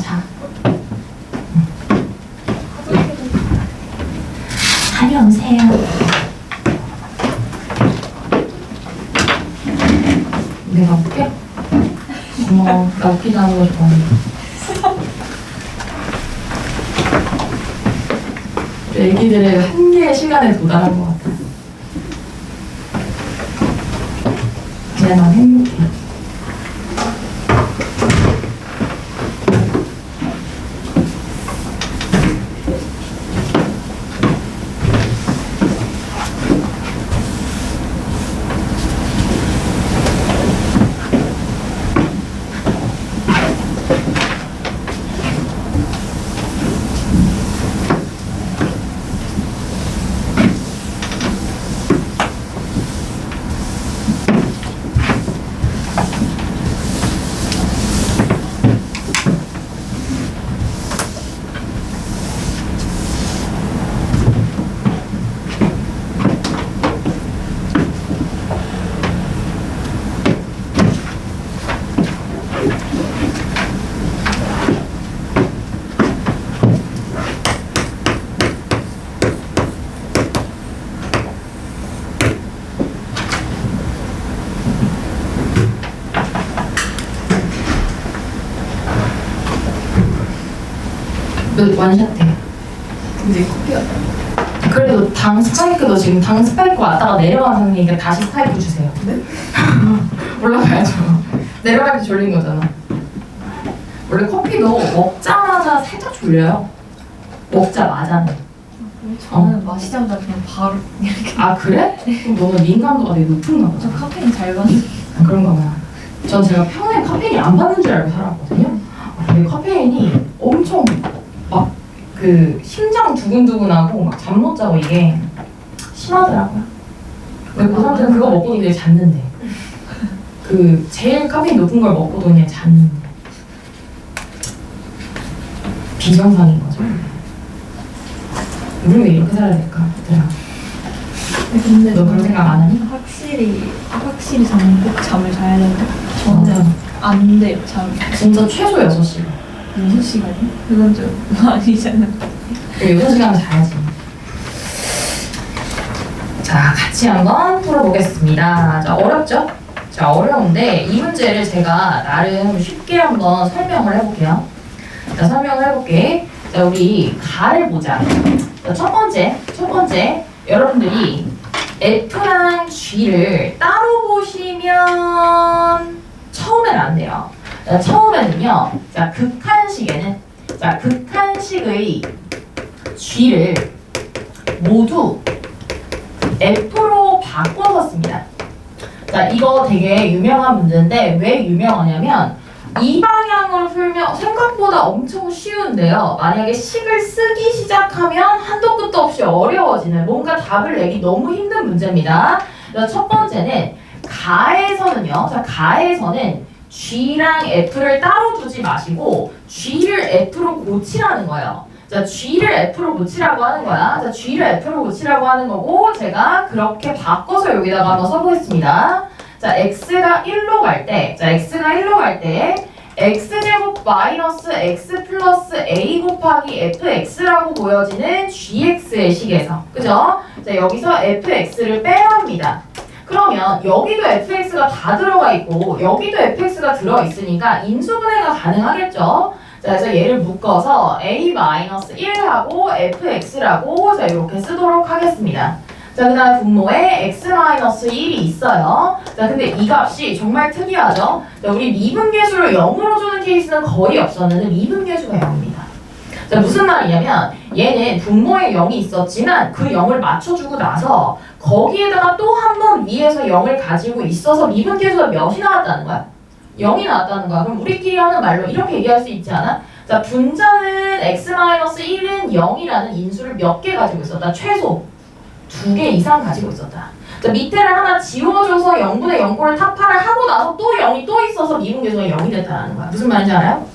다녀오세요. 내가 웃겨? 고마워. 나 웃기다 하는 거 좋아하는데. 애기들의 한계의 시간에 도달한 것 같아. 그냥 난 행복해. 원샷해. 근데 커피가 그래도 당 스파이크도 지금 당 스파이크 왔다가 내려간 상태니까 다시 스파이크 주세요. 네? 올라가야죠. 내려갈 때 졸린 거잖아. 원래 커피도 먹자마자 살짝 졸려요. 먹자마자는. 저는 마시자마자 그냥 바로 이렇게. 아 그래? 그럼 너는 민감도가 되게 높은가 보다. 저 카페인 잘 받는. 그런가 봐요. 전 제가 평생 카페인이 안 받는 줄 알고 살았거든요. 근데 카페인이 엄청 막 그 심장 두근두근하고 막 잠 못 자고 이게 심하더라고요. 근데 그 사람들은 그거 먹고도 그냥 잤는데 그 제일 카페인 높은 걸 먹고도 그냥 잤는데 비정상인 거죠. 우리 왜 이렇게 살아야 될까? 얘들아. 근데 너 그런 생각 안 하니? 확실히 저는 꼭 잠을 자야 되는데 저는 안 돼요. 잠 진짜 최소 6시간. 6시간이요? 그건 좀 아니잖아. 6시간은 자야지. 자, 같이 한번 풀어보겠습니다. 자, 어렵죠? 자, 어려운데 이 문제를 제가 나름 쉽게 한번 설명을 해볼게요. 자, 설명을 해볼게. 자, 우리 가를 보자. 자, 첫 번째 여러분들이 F랑 G를 따로 보시면 처음엔 안 돼요. 자, 처음에는요. 자, 극한식의 g를 모두 f로 바꿔서 씁니다. 자, 이거 되게 유명한 문제인데 왜 유명하냐면 이 방향으로 풀면 생각보다 엄청 쉬운데요. 만약에 식을 쓰기 시작하면 한도 끝도 없이 어려워지는 뭔가 답을 내기 너무 힘든 문제입니다. 그래서 첫 번째는 가에서는요. 자, 가에서는 G랑 F를 따로 두지 마시고 G를 F로 고치라는 거예요. 자, G를 F로 고치라고 하는 거야. 자, G를 F로 고치라고 하는 거고 제가 그렇게 바꿔서 여기다가 한번 써보겠습니다. 자, X가 1로 갈 때, X제곱 마이너스 X 플러스 A 곱하기 FX라고 보여지는 GX의 식에서, 그죠? 자, 여기서 FX를 빼랍니다. 그러면 여기도 fx가 다 들어가 있고 여기도 fx가 들어있으니까 인수분해가 가능하겠죠? 자, 그래서 얘를 묶어서 a-1하고 fx라고 자 이렇게 쓰도록 하겠습니다. 자, 그 다음 분모에 x-1이 있어요. 자, 근데 이 값이 정말 특이하죠? 자, 우리 미분계수를 0으로 주는 케이스는 거의 없었는데 미분계수가 0입니다. 자, 무슨 말이냐면 얘는 분모에 0이 있었지만 그 0을 맞춰주고 나서 거기에다가 또 한 번 위에서 0을 가지고 있어서 미분계수가 몇이 나왔다는 거야? 0이 나왔다는 거야. 그럼 우리끼리 하는 말로 이렇게 얘기할 수 있지 않아? 자, 분자는 x-1은 0이라는 인수를 몇 개 가지고 있었다? 최소 2개 이상 가지고 있었다. 자, 밑에를 하나 지워줘서 0분의 0꼴을 타파를 하고 나서 또 0이 또 있어서 미분계수가 0이 됐다는 거야. 무슨 말인지 알아요?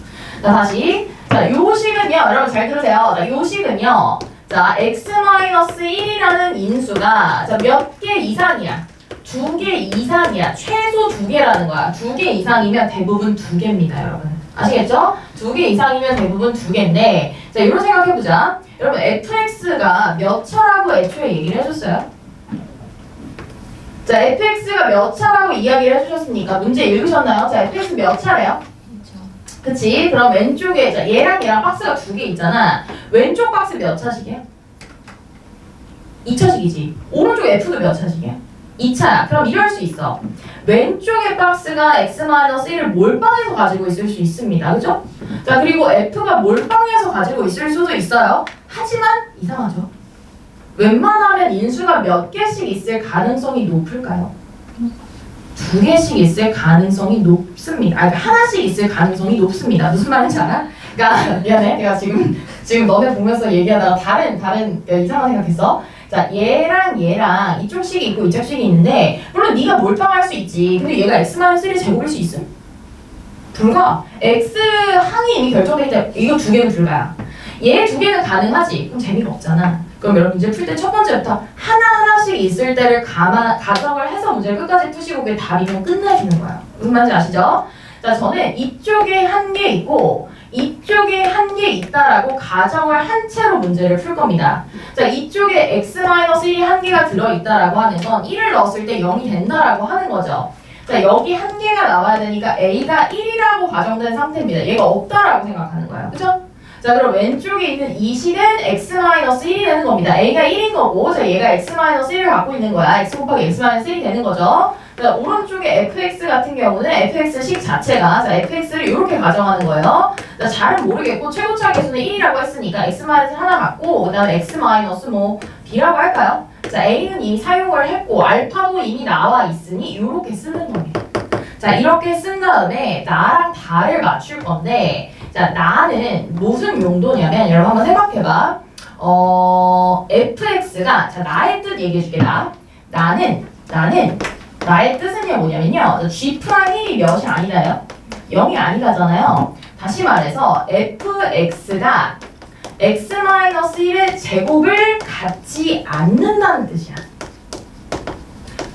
자, 다시. 자, 요 식은요, 여러분 잘 들으세요. 자, 요 식은요, 자, x-1이라는 인수가, 자, 몇 개 이상이야? 2개 이상이야. 최소 2개라는 거야. 2개 이상이면 대부분 2개입니다, 여러분. 아시겠죠? 2개 이상이면 대부분 2개인데, 자, 이런 생각해보자. 여러분, fx가 몇 차라고 애초에 얘기를 해줬어요? 자, fx가 몇 차라고 이야기를 해주셨으니까 문제 읽으셨나요? 자, fx 몇 차래요? 그치? 그럼 왼쪽에 자, 얘랑 박스가 2개 있잖아. 왼쪽 박스 몇 차식이야? 2차식이지. 오른쪽 F도 몇 차식이야? 2차야. 그럼 이럴 수 있어. 왼쪽의 박스가 x-1을 몰빵해서 가지고 있을 수 있습니다. 그죠? 자, 그리고 F가 몰빵해서 가지고 있을 수도 있어요. 하지만 이상하죠. 웬만하면 인수가 몇 개씩 있을 가능성이 높을까요? 2개씩 있을 가능성이 높습니다. 아니, 하나씩 있을 가능성이 높습니다. 무슨 말인지 알아? 그러니까 미안해. 내가 지금 너네 보면서 얘기하다가 다른 이상한 생각했어. 자, 얘랑 이쪽 식이 있고 이쪽 식이 있는데 물론 네가 몰빵할 수 있지. 근데 얘가 x-3의 제곱일 수 있음? 불가. x 항이 이미 결정돼 있다. 이거 2개는 불가야. 얘 2개는 가능하지. 그럼 재미가 없잖아. 그럼 여러분 문제 풀 때 첫 번째부터 하나하나씩 있을 때를 가정을 해서 문제를 끝까지 푸시고 그게 답이면 끝내시는 거예요. 무슨 말인지 아시죠? 자, 저는 이쪽에 한 개 있고 이쪽에 한 개 있다라고 가정을 한 채로 문제를 풀 겁니다. 자, 이쪽에 x-1이 한 개가 들어있다라고 하는 건 1을 넣었을 때 0이 된다라고 하는 거죠. 자, 여기 한 개가 나와야 되니까 a가 1이라고 가정된 상태입니다. 얘가 없다라고 생각하는 거예요. 그죠? 자, 그럼 왼쪽에 있는 이 식은 x-1이 되는 겁니다. a가 1인 거고, 자, 얘가 x-1을 갖고 있는 거야. x 곱하기 x-1이 되는 거죠. 자, 오른쪽에 fx 같은 경우는 fx식 자체가, 자, fx를 이렇게 가정하는 거예요. 자, 잘은 모르겠고, 최고차 계수는 1이라고 했으니까 x-1 하나 갖고, 그 다음에 x b라고 할까요? 자, a는 이미 사용을 했고, 알파도 이미 나와 있으니, 이렇게 쓰는 겁니다. 자, 이렇게 쓴 다음에 나랑 다를 맞출 건데, 자, 나는 무슨 용도냐면 여러분 한번 생각해봐. fx가 자, 나의 뜻 얘기해줄게. 나는 나의 뜻은 뭐냐면요. g'1이 몇이 아니라요? 0이 아니라잖아요. 다시 말해서 fx가 x-1의 제곱을 갖지 않는다는 뜻이야.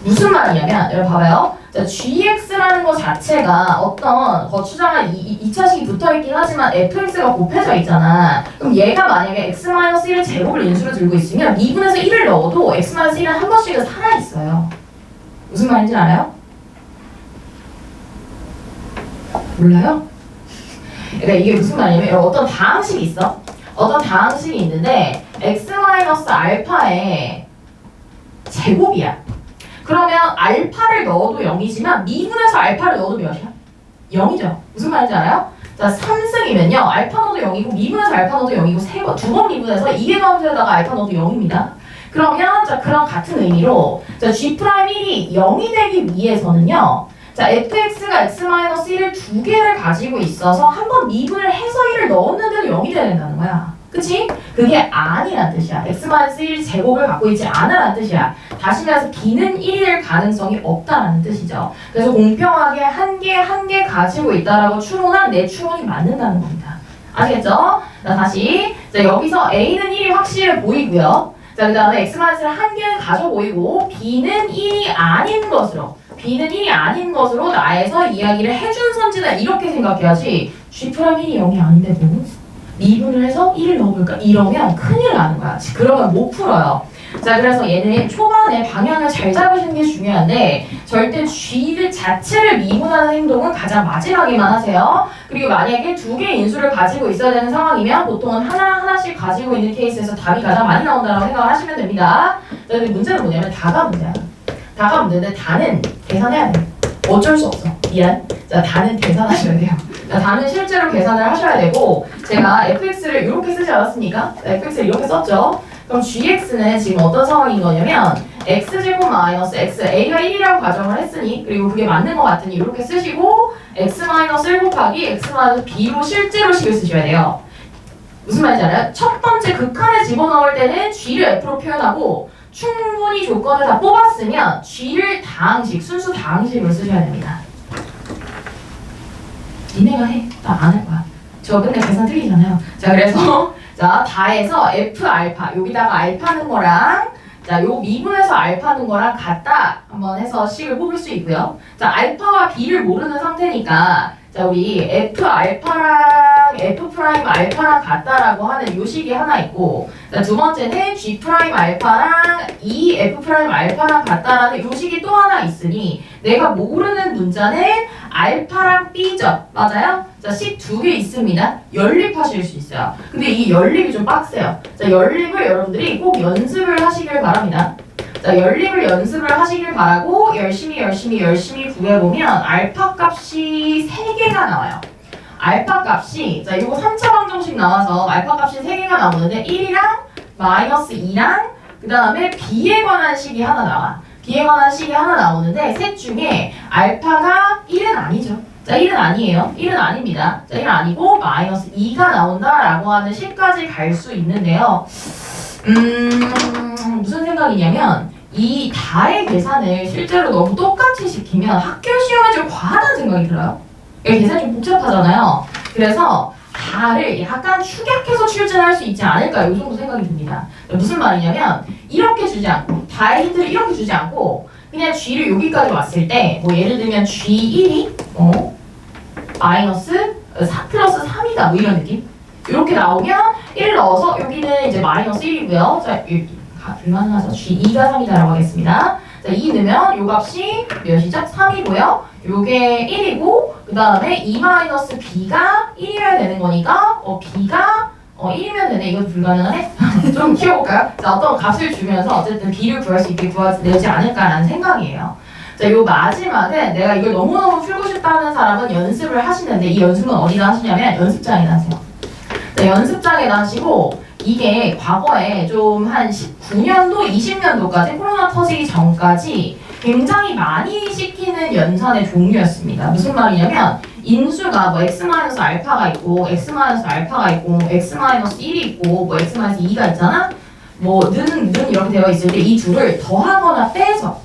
무슨 말이냐면 여러분 봐봐요. 자, gx라는 것 자체가 어떤 거추장한 2차식이 붙어있긴 하지만 fx가 곱해져 있잖아. 그럼 얘가 만약에 x-1의 제곱을 인수로 들고 있으면 미분에서 1을 넣어도 x-1은 한 번씩은 살아있어요. 무슨 말인지 알아요? 몰라요? 그러니까 이게 무슨 말이냐면 어떤 다항식이 있어. 어떤 다항식이 있는데 x-알파의 제곱이야. 그러면 알파를 넣어도 0이지만 미분에서 알파를 넣어도 몇이야? 0이죠. 무슨 말인지 알아요? 자, 3승이면요. 알파 넣어도 0이고 미분해서 알파 넣어도 0이고 두 번 미분해서 2개 가운데다가 알파 넣어도 0입니다. 그러면 자, 그런 같은 의미로 자, G'1이 0이 되기 위해서는요. 자, fx가 x-1을 두 개를 가지고 있어서 한번 미분을 해서 1을 넣었는데도 0이 돼야 된다는 거야. 그치? 그게 아니란 뜻이야. x-1 제곱을 갖고 있지 않으란 뜻이야. 다시 말해서 b는 1이 될 가능성이 없다라는 뜻이죠. 그래서 공평하게 한 개 가지고 있다라고 추론한 내 추론이 맞는다는 겁니다. 아시겠죠? 자, 다시. 자, 여기서 a는 1이 확실해 보이고요. 자, 그 다음에 x-를 한 개는 가져 보이고 b는 1이 아닌 것으로 나에서 이야기를 해준 선지다 이렇게 생각해야지 G'1이 0이 아닌데 뭐? 미분을 해서 1을 넣어볼까? 이러면 큰일 나는 거야. 그러면 못 풀어요. 자, 그래서 얘는 초반에 방향을 잘 잡으시는 게 중요한데 절대 G를 자체를 미분하는 행동은 가장 마지막에만 하세요. 그리고 만약에 두 개의 인수를 가지고 있어야 되는 상황이면 보통은 하나씩 가지고 있는 케이스에서 답이 가장 많이 나온다고 생각을 하시면 됩니다. 자, 근데 문제는 뭐냐면 다가 문제야. 다가 문제인데 다는 계산해야 돼. 어쩔 수 없어. 미안. 자, 다는 계산하셔야 돼요. 자, 다는 실제로 계산을 하셔야 되고 제가 fx를 이렇게 쓰지 않았습니까? 자, fx를 이렇게 썼죠. 그럼 gx는 지금 어떤 상황인 거냐면 x제곱 마이너스 x, a가 1이라고 가정을 했으니 그리고 그게 맞는 것 같으니 이렇게 쓰시고 x 마이너스 1 곱하기 x 마이너스 b로 실제로 식을 쓰셔야 돼요. 무슨 말인지 알아요? 첫 번째 극한에 집어넣을 때는 g를 f로 표현하고 충분히 조건을 다 뽑았으면 g를 순수 다항식으로 쓰셔야 됩니다. 니네가 해. 나 안 할 거야. 저 맨날 계산 틀리잖아요. 자, 그래서 자, 다해서 f 알파 여기다가 알파는 거랑 자, 요 미분해서 알파는 거랑 같다 한번 해서 식을 뽑을 수 있고요. 자, 알파와 b를 모르는 상태니까 자, 우리 f 알파랑 f 프라임 알파랑 같다라고 하는 요 식이 하나 있고 자, 두 번째는 g 프라임 알파랑 이 f 프라임 알파랑 같다라는 요 식이 또 하나 있으니 내가 모르는 문자는 알파랑 b죠. 맞아요? 자, 식 두 개 있습니다. 연립하실 수 있어요. 근데 이 연립이 좀 빡세요. 자, 연립을 여러분들이 꼭 연습을 하시길 바랍니다. 자, 연립을 연습을 하시길 바라고 열심히 구해보면 알파 값이 3개가 나와요. 알파 값이 자, 이거 3차 방정식 나와서 알파 값이 3개가 나오는데 1이랑 마이너스 2랑 그 다음에 b에 관한 식이 하나 나와. b에 관한 식이 하나 나오는데 셋 중에 알파가 1은 아니죠. 자, 1은 아니에요. 1은 아닙니다. 자, 1은 아니고 마이너스 2가 나온다라고 하는 식까지 갈 수 있는데요. 무슨 생각이냐면 이 다의 계산을 실제로 너무 똑같이 시키면 학교 시험에 좀 과하다는 생각이 들어요. 계산이 좀 복잡하잖아요. 그래서 다를 약간 축약해서 출제할 수 있지 않을까 이 정도 생각이 듭니다. 무슨 말이냐면 이렇게 주지 않고 다의 힌트를 이렇게 주지 않고 그냥 G를 여기까지 왔을 때 뭐 예를 들면 G1이 마이너스 4 플러스 3이다 뭐 이런 느낌? 이렇게 나오면 1 넣어서 여기는 이제 마이너스 1이고요. 자, 불가능하죠. G2가 3이다라고 하겠습니다. 자, 2 넣으면 요 값이 몇이죠? 3이고요. 요게 1이고 그 다음에 2 마이너스 b가 1이어야 되는 거니까 b가 1이면 되네. 이거 불가능하네? 좀 키워볼까요? 자, 어떤 값을 주면서 어쨌든 b를 구할 수 있게 구하지 않을까라는 생각이에요. 자, 요 마지막은 내가 이걸 너무너무 풀고 싶다는 사람은 연습을 하시는데 이 연습은 어디다 하시냐면 연습장에다 하세요. 자, 연습장에다 하시고 이게 과거에 좀 한 19년도, 20년도까지 코로나 터지기 전까지 굉장히 많이 시키는 연산의 종류였습니다. 무슨 말이냐면 인수가 뭐 x-알파가 있고 x-알파가 있고 x-1이 있고 뭐 x-2가 있잖아? 뭐 는 이렇게 되어 있을 때 이 둘을 더하거나 빼서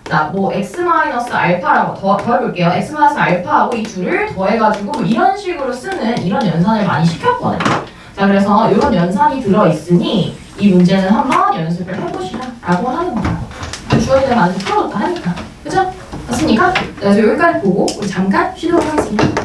자, 뭐 x-알파라고 더해볼게요. x-알파하고 이 둘을 더해가지고 이런 식으로 쓰는 이런 연산을 많이 시켰거든요. 자, 그래서 이런 연산이 들어있으니 이 문제는 한번 연습을 해보시라 라고 하는 거예요. 주어진 대로 안 풀어도 하니까. 그죠? 맞습니까? 그래서 여기까지 보고 우리 잠깐 쉬도록 하겠습니다.